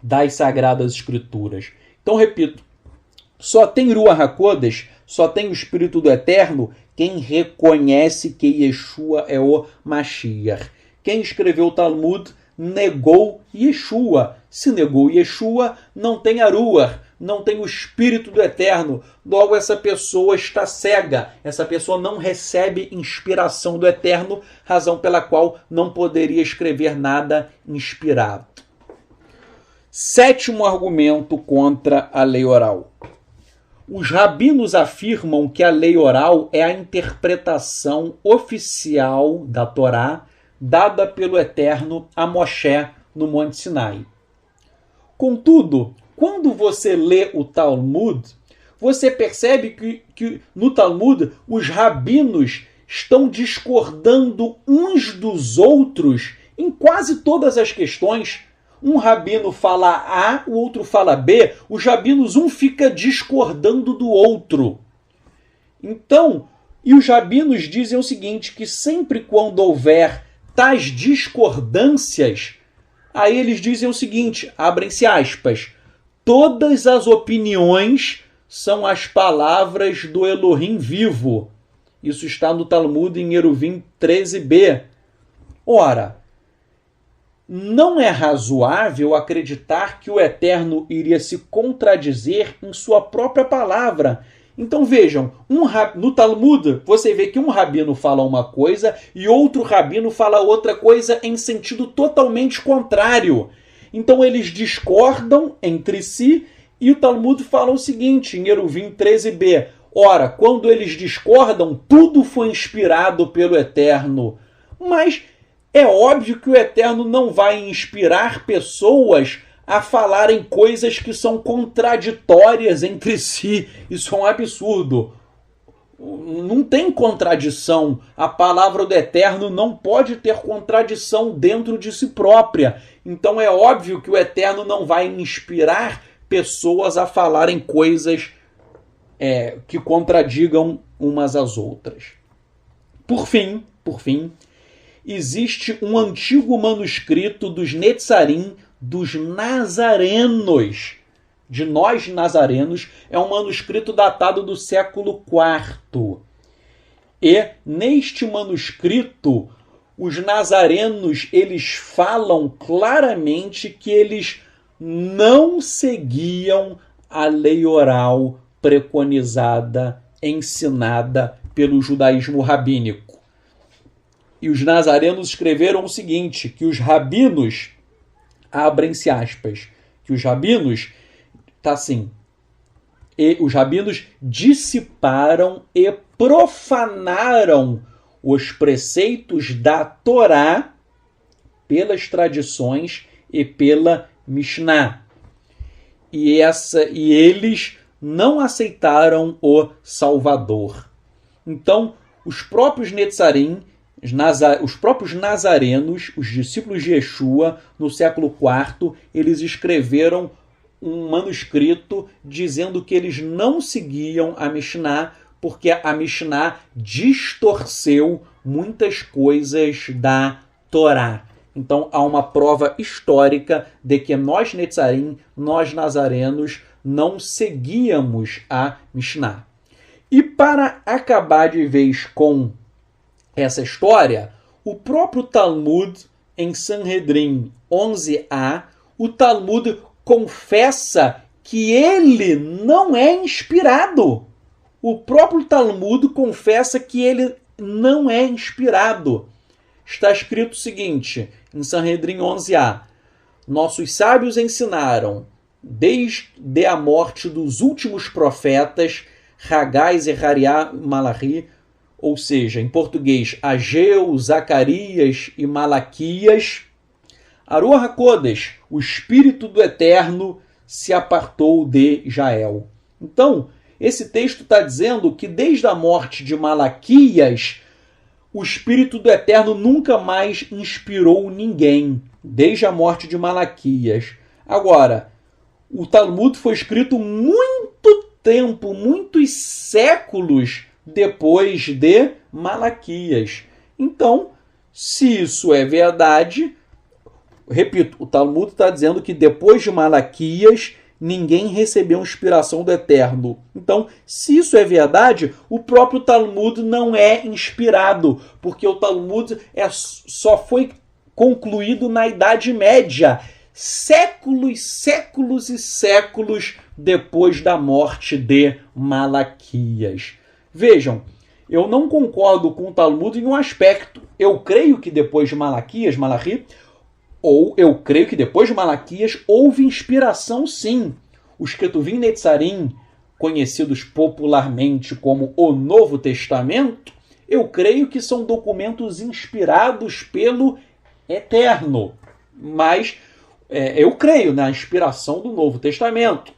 das Sagradas Escrituras. Então, repito, só tem Ruach HaKodesh, só tem o Espírito do Eterno, quem reconhece que Yeshua é o Mashiach. Quem escreveu o Talmud negou Yeshua. Se negou Yeshua, não tem a Ruach, não tem o Espírito do Eterno. Logo, essa pessoa está cega. Essa pessoa não recebe inspiração do Eterno, razão pela qual não poderia escrever nada inspirado. Sétimo argumento contra a lei oral. Os rabinos afirmam que a lei oral é a interpretação oficial da Torá dada pelo Eterno a Moshe no Monte Sinai. Contudo, quando você lê o Talmud, você percebe que no Talmud os rabinos estão discordando uns dos outros em quase todas as questões. Um rabino fala A, o outro fala B, os rabinos um fica discordando do outro. Então, e os rabinos dizem o seguinte, que sempre quando houver tais discordâncias, aí eles dizem o seguinte, abrem-se aspas, todas as opiniões são as palavras do Elohim vivo. Isso está no Talmud em Eruvim 13b. Ora, não é razoável acreditar que o Eterno iria se contradizer em sua própria palavra. Então vejam, no Talmud você vê que um rabino fala uma coisa e outro rabino fala outra coisa em sentido totalmente contrário. Então eles discordam entre si e o Talmud fala o seguinte, em Eruvim 13b, ora, quando eles discordam, tudo foi inspirado pelo Eterno. Mas é óbvio que o Eterno não vai inspirar pessoas a falarem coisas que são contraditórias entre si. Isso é um absurdo. Não tem contradição. A palavra do Eterno não pode ter contradição dentro de si própria. Então é óbvio que o Eterno não vai inspirar pessoas a falarem coisas que contradigam umas às outras. Por fim, existe um antigo manuscrito dos Netzarim, dos Nazarenos, de nós nazarenos, é um manuscrito datado do século IV. E neste manuscrito, os nazarenos, eles falam claramente que eles não seguiam a lei oral preconizada, ensinada pelo judaísmo rabínico. E os nazarenos escreveram o seguinte, que os rabinos, abrem-se aspas, que os rabinos, tá assim, e os rabinos dissiparam e profanaram os preceitos da Torá pelas tradições e pela Mishnah. E eles não aceitaram o Salvador. Então, os próprios Netzarim, os próprios nazarenos, os discípulos de Yeshua, no século IV, eles escreveram um manuscrito dizendo que eles não seguiam a Mishnah, porque a Mishnah distorceu muitas coisas da Torá. Então há uma prova histórica de que nós Netzarim, nós nazarenos, não seguíamos a Mishnah. E para acabar de vez com essa história, o próprio Talmud, em Sanhedrin 11a, o Talmud confessa que ele não é inspirado. O próprio Talmud confessa que ele não é inspirado. Está escrito o seguinte, em Sanhedrin 11a, nossos sábios ensinaram, desde a morte dos últimos profetas, Hagai, Zechariah, Malachi, ou seja, em português, Ageu, Zacarias e Malaquias, Ruach HaKodesh, o Espírito do Eterno, se apartou de Israel. Então, esse texto está dizendo que desde a morte de Malaquias, o Espírito do Eterno nunca mais inspirou ninguém. desde a morte de Malaquias. Agora, o Talmud foi escrito muito tempo, muitos séculos depois de Malaquias. Então, se isso é verdade, repito, o Talmud está dizendo que depois de Malaquias ninguém recebeu inspiração do Eterno. Então, se isso é verdade, o próprio Talmud não é inspirado, porque o Talmud só foi concluído na Idade Média, séculos, séculos e séculos depois da morte de Malaquias. Vejam, eu não concordo com o Talmud em um aspecto. Eu creio que depois de Malaquias, Malachi, ou eu creio que depois de Malaquias houve inspiração, sim. Os Ketuvim Netzarim, conhecidos popularmente como o Novo Testamento, eu creio que são documentos inspirados pelo Eterno. Mas eu creio na inspiração do Novo Testamento.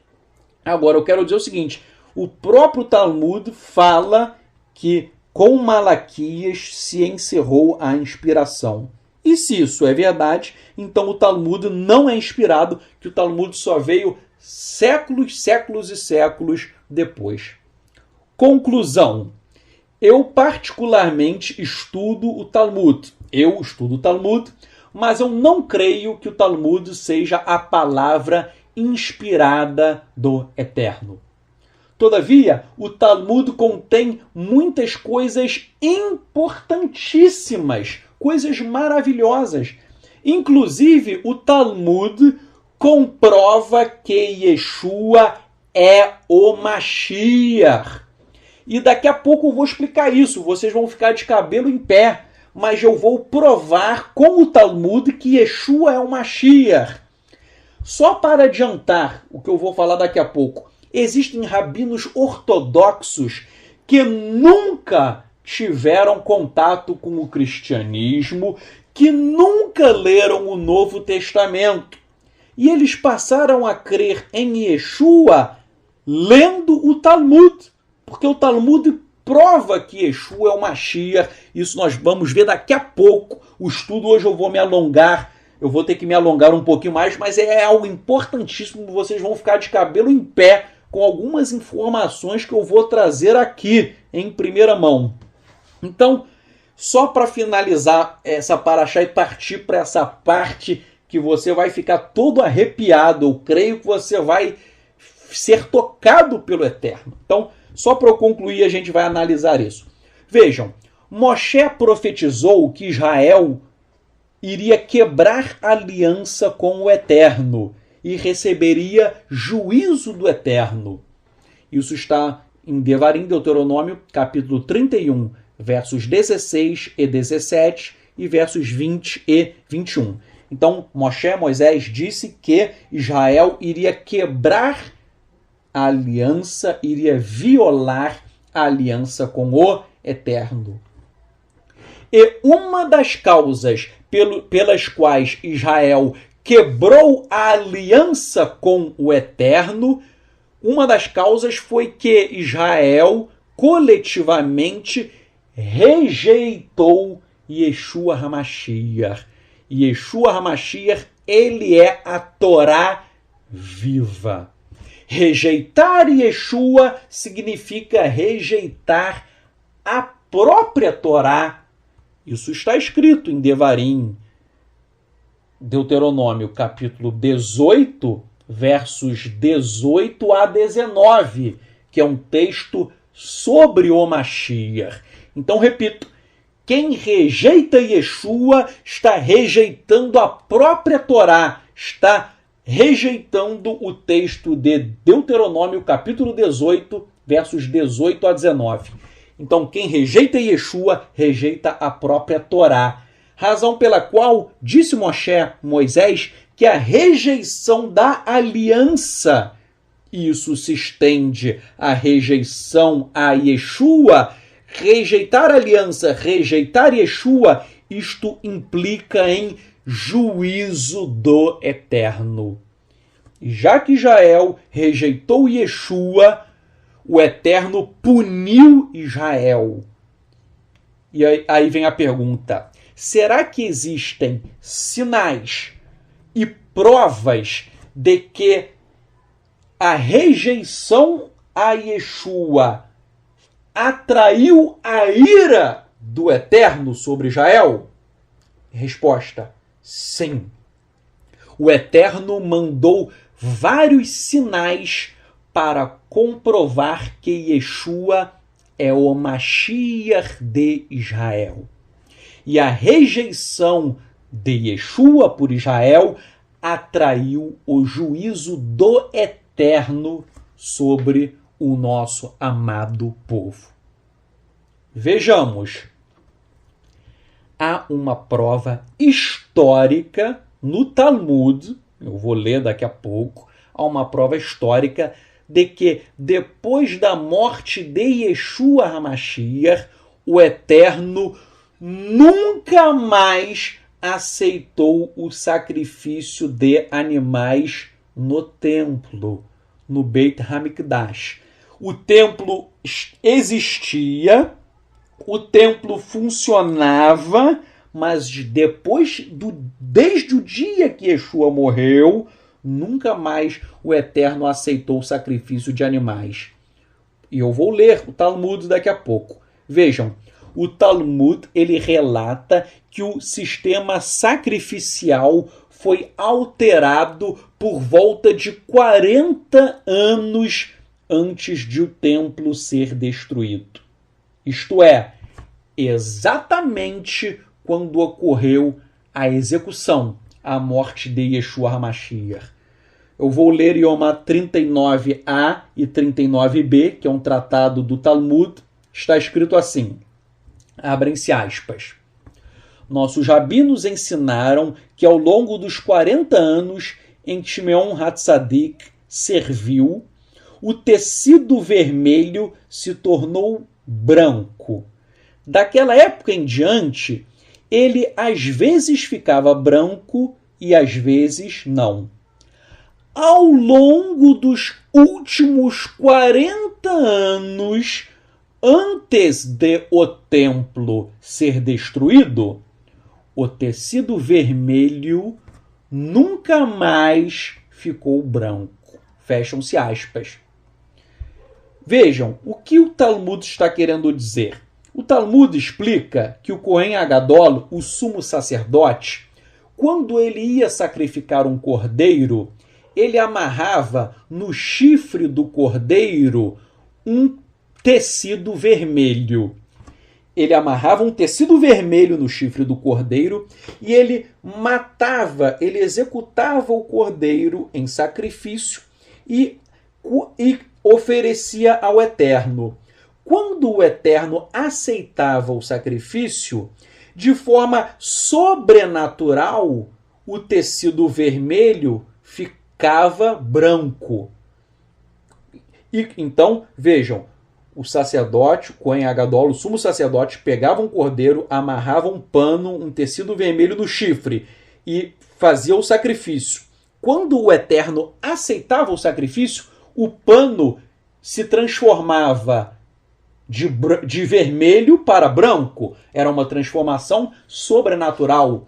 Agora, eu quero dizer o seguinte, o próprio Talmud fala que com Malaquias se encerrou a inspiração. E se isso é verdade, então o Talmud não é inspirado, que o Talmud só veio séculos, séculos e séculos depois. Conclusão. Eu particularmente estudo o Talmud. Eu estudo o Talmud, mas eu não creio que o Talmud seja a palavra inspirada do Eterno. Todavia, o Talmud contém muitas coisas importantíssimas, coisas maravilhosas. Inclusive, o Talmud comprova que Yeshua é o Mashiach. E daqui a pouco eu vou explicar isso, vocês vão ficar de cabelo em pé, mas eu vou provar com o Talmud que Yeshua é o Mashiach. Só para adiantar o que eu vou falar daqui a pouco, existem rabinos ortodoxos que nunca tiveram contato com o cristianismo, que nunca leram o Novo Testamento. E eles passaram a crer em Yeshua lendo o Talmud, porque o Talmud prova que Yeshua é o Mashiach. Isso nós vamos ver daqui a pouco. O estudo hoje eu vou me alongar, eu vou ter que me alongar um pouquinho mais, mas é algo importantíssimo, vocês vão ficar de cabelo em pé com algumas informações que eu vou trazer aqui em primeira mão. Então, só para finalizar essa paraxá e partir para essa parte que você vai ficar todo arrepiado, eu creio que você vai ser tocado pelo Eterno. Então, só para eu concluir, a gente vai analisar isso. Vejam, Moshe profetizou que Israel iria quebrar aliança com o Eterno e receberia juízo do Eterno. Isso está em Devarim, Deuteronômio, capítulo 31, versos 16 e 17 e versos 20 e 21. Então, Moisés disse que Israel iria quebrar a aliança, iria violar a aliança com o Eterno. E uma das causas pelas quais Israel quebrou a aliança com o Eterno, uma das causas foi que Israel coletivamente rejeitou Yeshua HaMashiach. Yeshua HaMashiach, ele é a Torá viva. Rejeitar Yeshua significa rejeitar a própria Torá. Isso está escrito em Devarim, Deuteronômio, capítulo 18, versos 18 a 19, que é um texto sobre o Mashiach. Então, repito, quem rejeita Yeshua está rejeitando a própria Torá, está rejeitando o texto de Deuteronômio, capítulo 18, versos 18 a 19. Então, quem rejeita Yeshua, rejeita a própria Torá. Razão pela qual disse Moisés que a rejeição da aliança, isso se estende à rejeição a Yeshua, rejeitar a aliança, rejeitar Yeshua, isto implica em juízo do Eterno. E já que Israel rejeitou Yeshua, o Eterno puniu Israel. E aí vem a pergunta: será que existem sinais e provas de que a rejeição a Yeshua atraiu a ira do Eterno sobre Israel? Resposta: sim. O Eterno mandou vários sinais para comprovar que Yeshua é o Mashiach de Israel. E a rejeição de Yeshua por Israel atraiu o juízo do Eterno sobre o nosso amado povo. Vejamos. Há uma prova histórica no Talmud, eu vou ler daqui a pouco, há uma prova histórica de que depois da morte de Yeshua HaMashiach, o Eterno nunca mais aceitou o sacrifício de animais no templo, no Beit HaMikdash. O templo existia, o templo funcionava, mas desde o dia que Yeshua morreu, nunca mais o Eterno aceitou o sacrifício de animais. E eu vou ler o Talmud daqui a pouco. Vejam, o Talmud ele relata que o sistema sacrificial foi alterado por volta de 40 anos antes de o templo ser destruído. Isto é, exatamente quando ocorreu a execução, a morte de Yeshua HaMashiach. Eu vou ler Yomá 39a e 39b, que é um tratado do Talmud. Está escrito assim, abrem-se aspas. Nossos rabinos ensinaram que ao longo dos 40 anos em que Shimeon Hatzadik serviu, o tecido vermelho se tornou branco. Daquela época em diante, ele às vezes ficava branco e às vezes não. Ao longo dos últimos 40 anos, antes de o templo ser destruído, o tecido vermelho nunca mais ficou branco. Fecham-se aspas. Vejam, o que o Talmud está querendo dizer? O Talmud explica que o Cohen Agadol, o sumo sacerdote, quando ele ia sacrificar um cordeiro, ele amarrava no chifre do cordeiro um tecido vermelho. Ele amarrava um tecido vermelho no chifre do cordeiro e ele ele executava o cordeiro em sacrifício e oferecia ao Eterno. Quando o Eterno aceitava o sacrifício, de forma sobrenatural, o tecido vermelho ficava branco. E então, vejam, o sacerdote, o Cohen Agadol, o sumo sacerdote, pegava um cordeiro, amarrava um pano, um tecido vermelho no chifre e fazia o sacrifício. Quando o Eterno aceitava o sacrifício, o pano se transformava de vermelho para branco. Era uma transformação sobrenatural.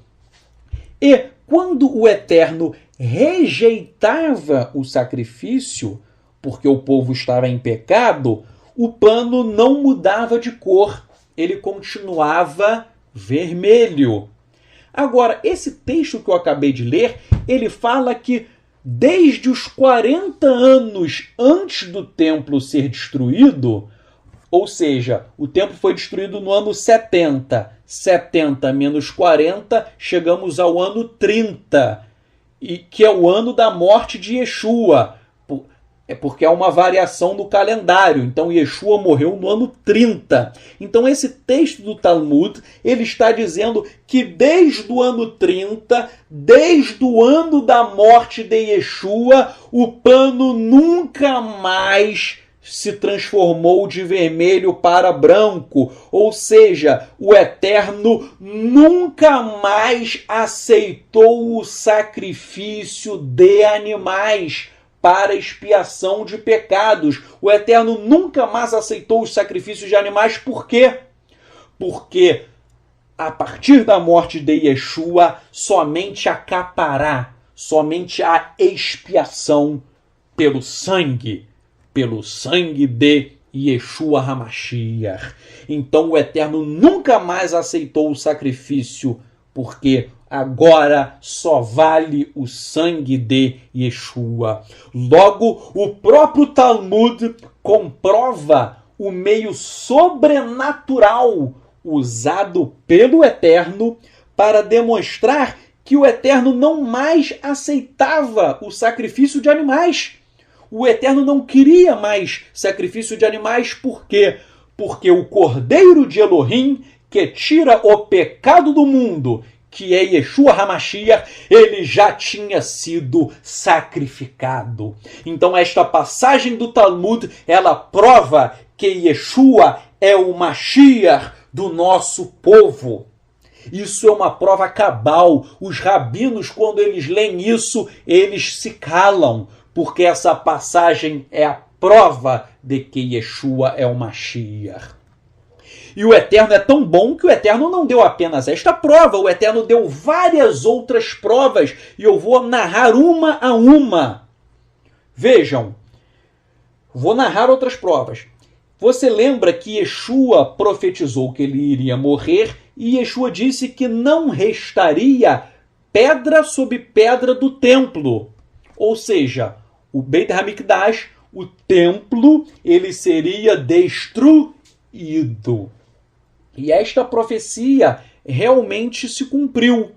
E quando o Eterno rejeitava o sacrifício, porque o povo estava em pecado, o pano não mudava de cor, ele continuava vermelho. Agora, esse texto que eu acabei de ler, ele fala que desde os 40 anos antes do templo ser destruído, ou seja, o templo foi destruído no ano 70. 70 menos 40, chegamos ao ano 30, que é o ano da morte de Yeshua. É porque há uma variação no calendário. Então, Yeshua morreu no ano 30. Então, esse texto do Talmud, ele está dizendo que desde o ano 30, desde o ano da morte de Yeshua, o pano nunca mais se transformou de vermelho para branco. Ou seja, o Eterno nunca mais aceitou o sacrifício de animais para expiação de pecados. O Eterno nunca mais aceitou os sacrifícios de animais. Por quê? Porque a partir da morte de Yeshua, somente a capará, somente a expiação pelo sangue de Yeshua HaMashiach. Então o Eterno nunca mais aceitou o sacrifício, porque agora só vale o sangue de Yeshua. Logo, o próprio Talmud comprova o meio sobrenatural usado pelo Eterno para demonstrar que o Eterno não mais aceitava o sacrifício de animais. O Eterno não queria mais sacrifício de animais. Por quê? Porque o Cordeiro de Elohim, que tira o pecado do mundo, que é Yeshua HaMashiach, ele já tinha sido sacrificado. Então esta passagem do Talmud, ela prova que Yeshua é o Mashiach do nosso povo. Isso é uma prova cabal. Os rabinos, quando eles leem isso, eles se calam, porque essa passagem é a prova de que Yeshua é o Mashiach. E o Eterno é tão bom que o Eterno não deu apenas esta prova, o Eterno deu várias outras provas, e eu vou narrar uma a uma. Vejam, vou narrar outras provas. Você lembra que Yeshua profetizou que ele iria morrer, e Yeshua disse que não restaria pedra sobre pedra do templo. Ou seja, o Beit HaMikdash, o templo, ele seria destruído. E esta profecia realmente se cumpriu.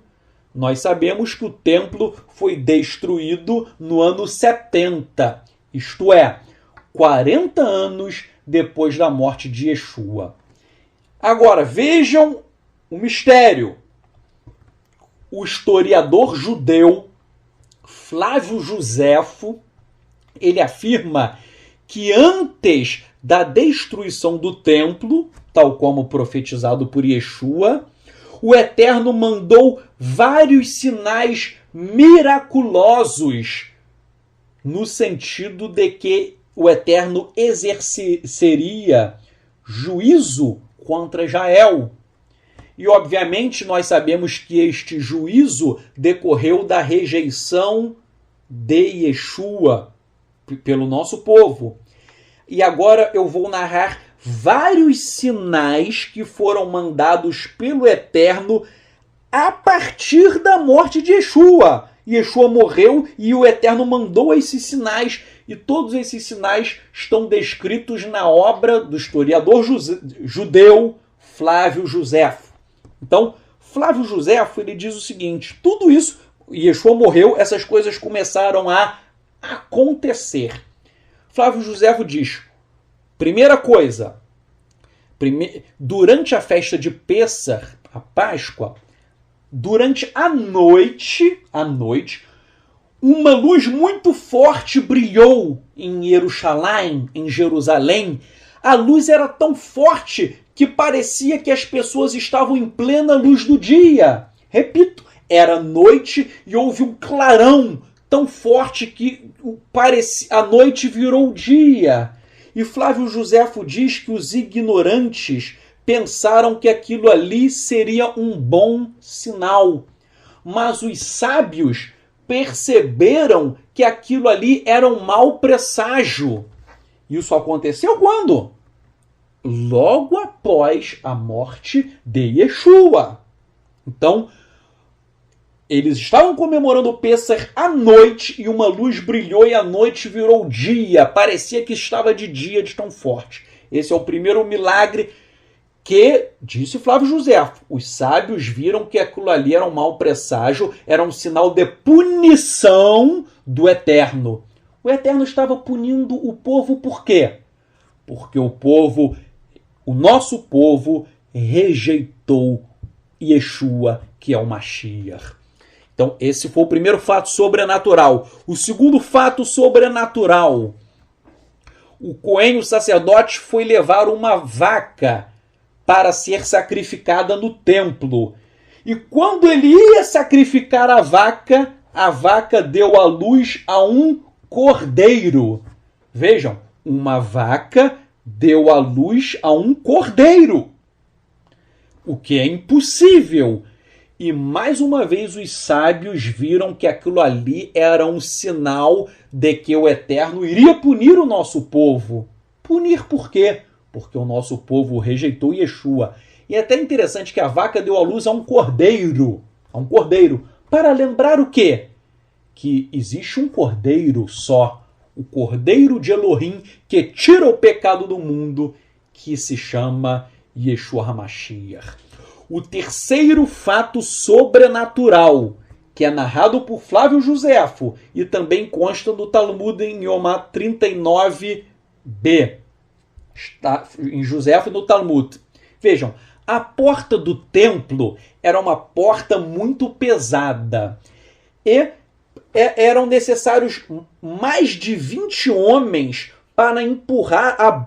Nós sabemos que o templo foi destruído no ano 70, isto é, 40 anos depois da morte de Yeshua. Agora, vejam o mistério. O historiador judeu Flávio Joséfo, ele afirma que antes da destruição do templo, tal como profetizado por Yeshua, o Eterno mandou vários sinais miraculosos, no sentido de que o Eterno exerceria juízo contra Israel. E, obviamente, nós sabemos que este juízo decorreu da rejeição de Yeshua pelo nosso povo. E agora eu vou narrar vários sinais que foram mandados pelo Eterno a partir da morte de Yeshua. Yeshua morreu e o Eterno mandou esses sinais, e todos esses sinais estão descritos na obra do historiador judeu Flávio Joséfo. Então, Flávio Joséfo, ele diz o seguinte: tudo isso, Yeshua morreu, essas coisas começaram a acontecer. Flávio Joséfo diz, primeira coisa, durante a festa de Pêssar, a Páscoa, durante a noite, uma luz muito forte brilhou em Jerusalém. A luz era tão forte que parecia que as pessoas estavam em plena luz do dia. Repito, era noite e houve um clarão tão forte que a noite virou dia. E Flávio Joséfo diz que os ignorantes pensaram que aquilo ali seria um bom sinal. Mas os sábios perceberam que aquilo ali era um mau presságio. Isso aconteceu quando? Logo após a morte de Yeshua. Então, eles estavam comemorando o Pêssar à noite e uma luz brilhou e a noite virou dia. Parecia que estava de dia de tão forte. Esse é o primeiro milagre que, disse Flávio Joséfo, os sábios viram que aquilo ali era um mau presságio, era um sinal de punição do Eterno. O Eterno estava punindo o povo por quê? Porque o nosso povo, rejeitou Yeshua, que é o Mashiach. Então, esse foi o primeiro fato sobrenatural. O segundo fato sobrenatural. O Cohen, o sacerdote, foi levar uma vaca para ser sacrificada no templo. E quando ele ia sacrificar a vaca deu à luz a um cordeiro. Vejam, uma vaca deu à luz a um cordeiro. O que é impossível. E mais uma vez os sábios viram que aquilo ali era um sinal de que o Eterno iria punir o nosso povo. Punir por quê? Porque o nosso povo rejeitou Yeshua. E é até interessante que a vaca deu à luz a um cordeiro. Para lembrar o quê? Que existe um cordeiro só. O cordeiro de Elohim que tira o pecado do mundo, que se chama Yeshua HaMashiach. O terceiro fato sobrenatural, que é narrado por Flávio Josefo e também consta no Talmud em Yomá 39b. Está em Josefo e no Talmud. Vejam, a porta do templo era uma porta muito pesada. E eram necessários mais de 20 homens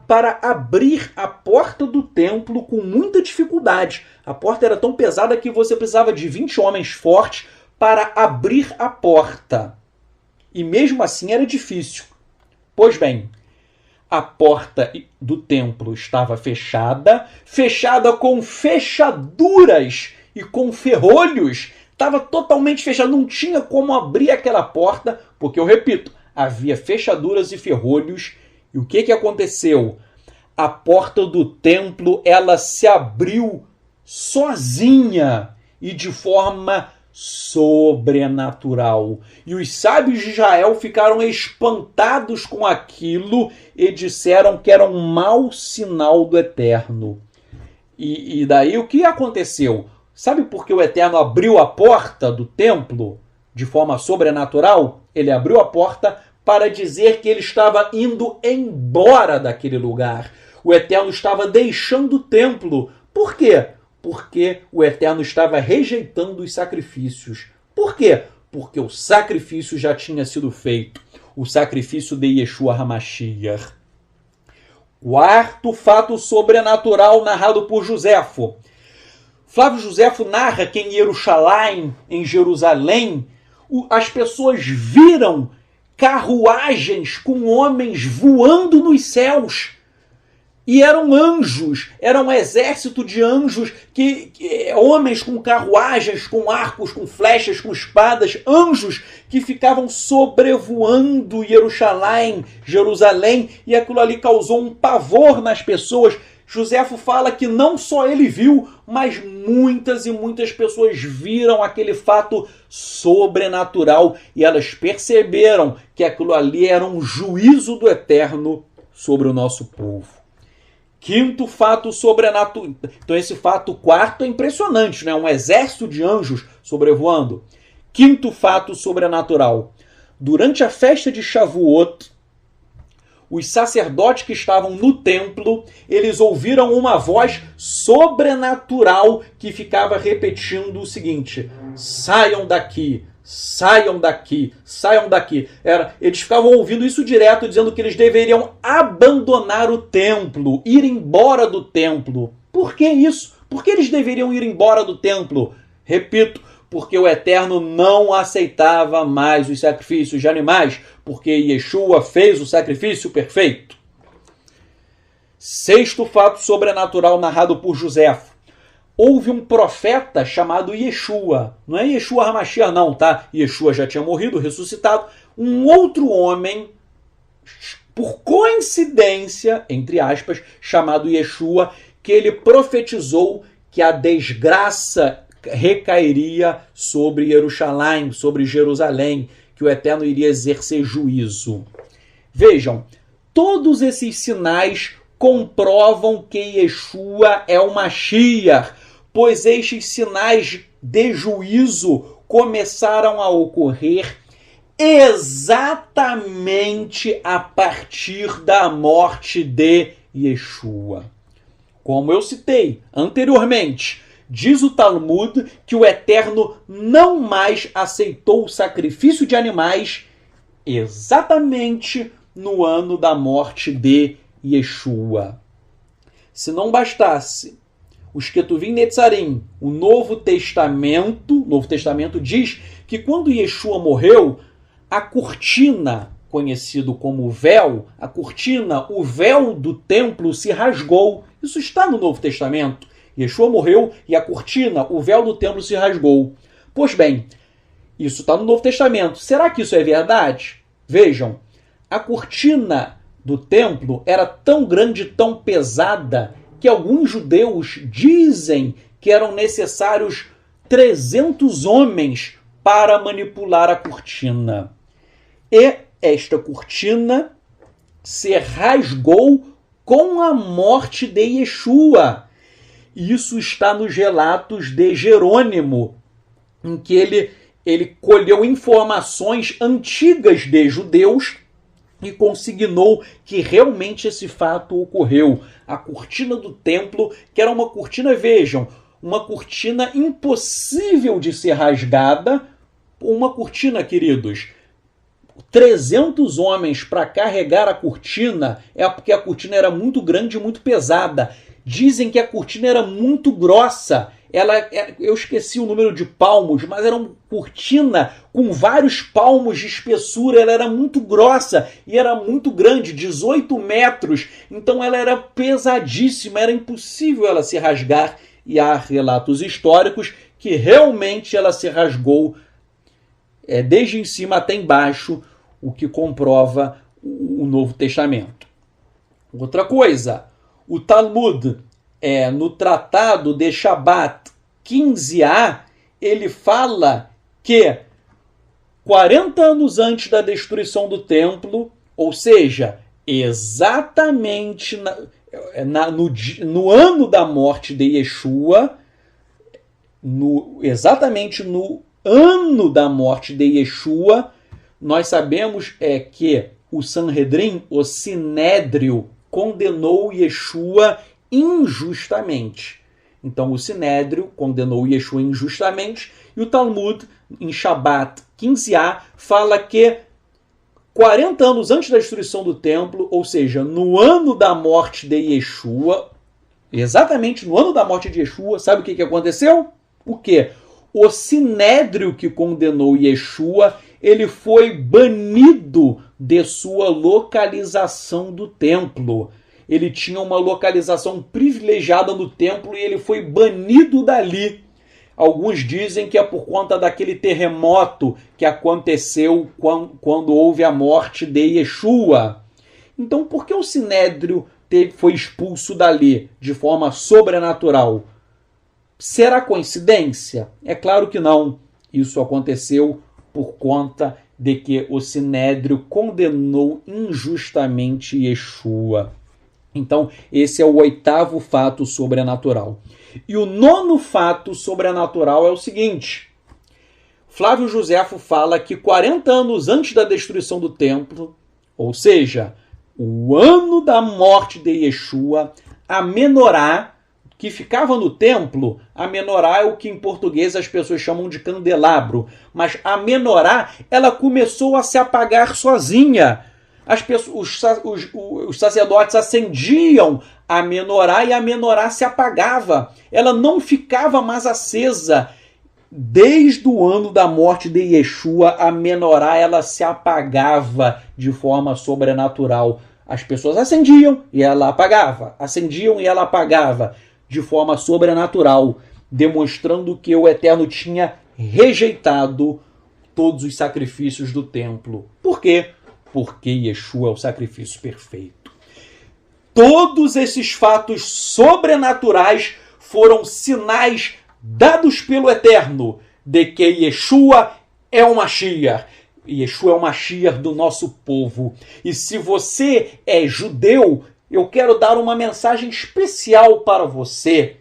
para abrir a porta do templo com muita dificuldade. A porta era tão pesada que você precisava de 20 homens fortes para abrir a porta. E mesmo assim era difícil. Pois bem, a porta do templo estava fechada com fechaduras e com ferrolhos. Estava totalmente fechado, não tinha como abrir aquela porta, porque, eu repito, havia fechaduras e ferrolhos. E o que aconteceu? A porta do templo, ela se abriu sozinha e de forma sobrenatural. E os sábios de Israel ficaram espantados com aquilo e disseram que era um mau sinal do Eterno. E daí o que aconteceu? Sabe por que o Eterno abriu a porta do templo de forma sobrenatural? Ele abriu a porta para dizer que ele estava indo embora daquele lugar. O Eterno estava deixando o templo. Por quê? Porque o Eterno estava rejeitando os sacrifícios. Por quê? Porque o sacrifício já tinha sido feito. O sacrifício de Yeshua HaMashiach. Quarto fato sobrenatural narrado por Josefo. Flávio Josefo narra que em Jerusalém, as pessoas viram carruagens com homens voando nos céus. E eram anjos, era um exército de anjos, homens com carruagens, com arcos, com flechas, com espadas, anjos que ficavam sobrevoando Jerusalém, e aquilo ali causou um pavor nas pessoas. Josefo fala que não só ele viu, mas muitas e muitas pessoas viram aquele fato sobrenatural e elas perceberam que aquilo ali era um juízo do Eterno sobre o nosso povo. Quinto fato sobrenatural. Então esse fato quarto é impressionante, né? Um exército de anjos sobrevoando. Quinto fato sobrenatural. Durante a festa de Shavuot, os sacerdotes que estavam no templo, eles ouviram uma voz sobrenatural que ficava repetindo o seguinte: saiam daqui, saiam daqui, saiam daqui. Eles ficavam ouvindo isso direto, dizendo que eles deveriam abandonar o templo, ir embora do templo. Por que isso? Por que eles deveriam ir embora do templo? Repito, porque o Eterno não aceitava mais os sacrifícios de animais, porque Yeshua fez o sacrifício perfeito. Sexto fato sobrenatural narrado por Josefo. Houve um profeta chamado Yeshua. Não é Yeshua HaMashiach não, tá? Yeshua já tinha morrido, ressuscitado. Um outro homem, por coincidência, entre aspas, chamado Yeshua, que ele profetizou que a desgraça recairia sobre Jerusalém, que o Eterno iria exercer juízo. Vejam, todos esses sinais comprovam que Yeshua é o Mashiach, pois estes sinais de juízo começaram a ocorrer exatamente a partir da morte de Yeshua. Como eu citei anteriormente, diz o Talmud que o Eterno não mais aceitou o sacrifício de animais exatamente no ano da morte de Yeshua. Se não bastasse, os Ketuvim Netzarim, o Novo Testamento diz que quando Yeshua morreu, a cortina, conhecido como véu, o véu do templo se rasgou. Isso está no Novo Testamento. Yeshua morreu e a cortina, o véu do templo se rasgou. Pois bem, isso está no Novo Testamento. Será que isso é verdade? Vejam, a cortina do templo era tão grande, tão pesada, que alguns judeus dizem que eram necessários 300 homens para manipular a cortina. E esta cortina se rasgou com a morte de Yeshua. Isso está nos relatos de Jerônimo, em que ele colheu informações antigas de judeus e consignou que realmente esse fato ocorreu. A cortina do templo, que era uma cortina, vejam, uma cortina impossível de ser rasgada, uma cortina, queridos, 300 homens para carregar a cortina, é porque a cortina era muito grande e muito pesada. Dizem que a cortina era muito grossa. Eu esqueci o número de palmos, mas era uma cortina com vários palmos de espessura. Ela era muito grossa e era muito grande, 18 metros. Então ela era pesadíssima, era impossível ela se rasgar. E há relatos históricos que realmente ela se rasgou desde em cima até embaixo, o que comprova o Novo Testamento. Outra coisa, o Talmud, no Tratado de Shabat 15a, ele fala que 40 anos antes da destruição do templo, ou seja, exatamente no ano da morte de Yeshua, exatamente no ano da morte de Yeshua, nós sabemos que o Sanhedrin, o Sinédrio, condenou Yeshua injustamente. Então o Sinédrio condenou Yeshua injustamente e o Talmud, em Shabat 15a, fala que 40 anos antes da destruição do templo, ou seja, no ano da morte de Yeshua, exatamente no ano da morte de Yeshua, sabe o que aconteceu? O quê? O Sinédrio que condenou Yeshua, ele foi banido de sua localização do templo. Ele tinha uma localização privilegiada no templo e ele foi banido dali. Alguns dizem que é por conta daquele terremoto que aconteceu quando houve a morte de Yeshua. Então, por que o Sinédrio foi expulso dali de forma sobrenatural? Será coincidência? É claro que não. Isso aconteceu por conta de que o Sinédrio condenou injustamente Yeshua. Então, esse é o 8º fato sobrenatural. E o 9º fato sobrenatural é o seguinte. Flávio Josefo fala que 40 anos antes da destruição do templo, ou seja, o ano da morte de Yeshua, a menorá, que ficava no templo, a menorá é o que em português as pessoas chamam de candelabro, mas a menorá, ela começou a se apagar sozinha. Os sacerdotes acendiam a menorá e a menorá se apagava. Ela não ficava mais acesa. Desde o ano da morte de Yeshua, a menorá ela se apagava de forma sobrenatural. As pessoas acendiam e ela apagava. Acendiam e ela apagava de forma sobrenatural, demonstrando que o Eterno tinha rejeitado todos os sacrifícios do templo. Por quê? Porque Yeshua é o sacrifício perfeito. Todos esses fatos sobrenaturais foram sinais dados pelo Eterno de que Yeshua é o Mashiach. Yeshua é o Mashiach do nosso povo. E se você é judeu, eu quero dar uma mensagem especial para você.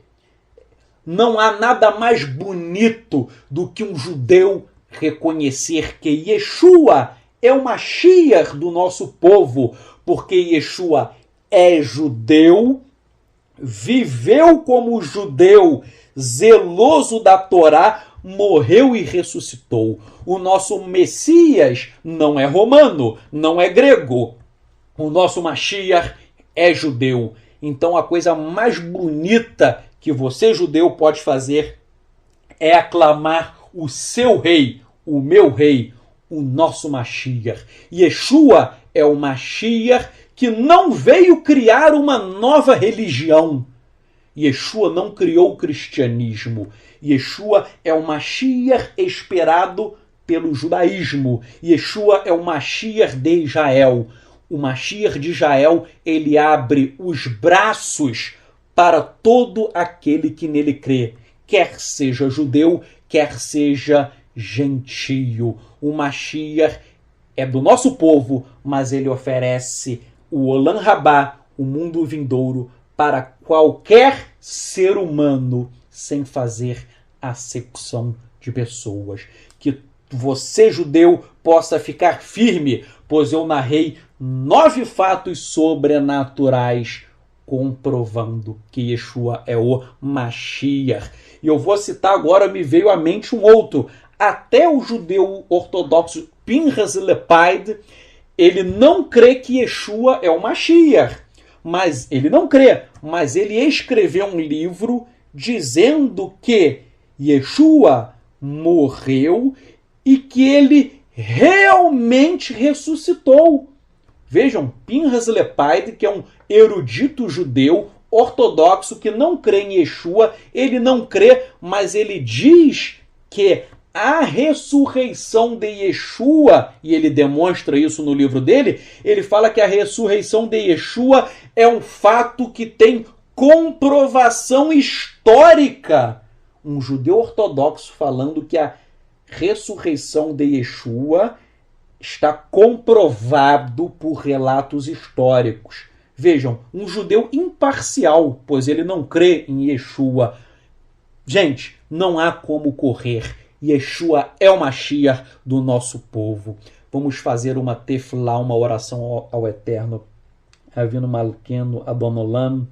Não há nada mais bonito do que um judeu reconhecer que Yeshua é o Mashiach do nosso povo, porque Yeshua é judeu, viveu como judeu, zeloso da Torá, morreu e ressuscitou. O nosso Messias não é romano, não é grego. O nosso Mashiach é judeu. Então a coisa mais bonita que você, judeu, pode fazer é aclamar o seu rei, o meu rei, o nosso Mashiach. Yeshua é o Mashiach que não veio criar uma nova religião. Yeshua não criou o cristianismo. Yeshua é o Mashiach esperado pelo judaísmo. Yeshua é o Mashiach de Israel. O Mashiach de Israel, ele abre os braços para todo aquele que nele crê, quer seja judeu, quer seja gentio. O Mashiach é do nosso povo, mas ele oferece o Olam Rabá, o mundo vindouro, para qualquer ser humano, sem fazer acepção de pessoas. Que você, judeu, possa ficar firme, pois eu narrei 9 fatos sobrenaturais comprovando que Yeshua é o Mashiach. E eu vou citar agora, me veio à mente um outro. Até o judeu ortodoxo Pinchas Lepide, ele não crê que Yeshua é o Mashiach. Mas ele não crê, mas ele escreveu um livro dizendo que Yeshua morreu e que ele realmente ressuscitou. Vejam, Pinchas Lepide, que é um erudito judeu ortodoxo que não crê em Yeshua, ele não crê, mas ele diz que a ressurreição de Yeshua, e ele demonstra isso no livro dele, ele fala que a ressurreição de Yeshua é um fato que tem comprovação histórica. Um judeu ortodoxo falando que a ressurreição de Yeshua está comprovado por relatos históricos. Vejam, um judeu imparcial, pois ele não crê em Yeshua. Gente, não há como correr. Yeshua é o Mashiach do nosso povo. Vamos fazer uma tefilá, uma oração ao Eterno. Avinu Malkenu Adonolam.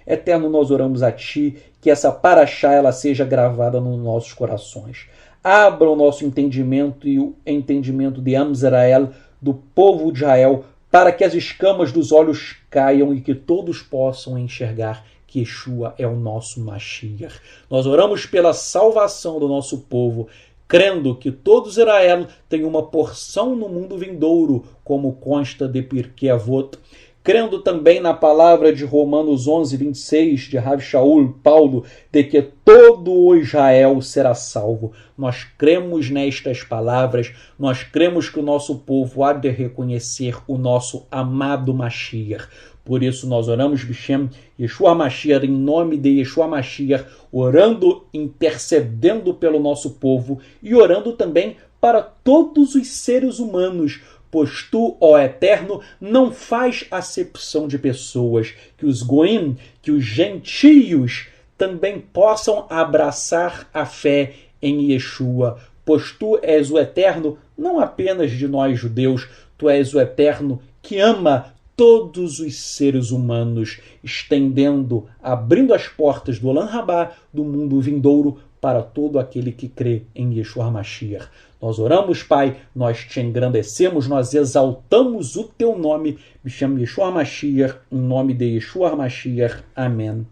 Eterno, nós oramos a Ti, que essa paraxá ela seja gravada nos nossos corações. Abra o nosso entendimento e o entendimento de Am Israel, do povo de Israel, para que as escamas dos olhos caiam e que todos possam enxergar que Yeshua é o nosso Mashiach. Nós oramos pela salvação do nosso povo, crendo que todo Israel tem uma porção no mundo vindouro, como consta de Pirkei Avot, crendo também na palavra de Romanos 11, 26, de Rav Shaul, Paulo, de que todo o Israel será salvo. Nós cremos nestas palavras, nós cremos que o nosso povo há de reconhecer o nosso amado Mashiach. Por isso nós oramos, Bishem, Yeshua Mashiach, em nome de Yeshua Mashiach, orando, intercedendo pelo nosso povo e orando também para todos os seres humanos, pois tu, ó Eterno, não faz acepção de pessoas, que os goim, que os gentios também possam abraçar a fé em Yeshua, pois tu és o Eterno não apenas de nós judeus, tu és o Eterno que ama todos os seres humanos, estendendo, abrindo as portas do Olam Rabá, do mundo vindouro, para todo aquele que crê em Yeshua Mashiach. Nós oramos, Pai, nós te engrandecemos, nós exaltamos o teu nome, me chama Yeshua Mashiach, em nome de Yeshua Mashiach. Amém.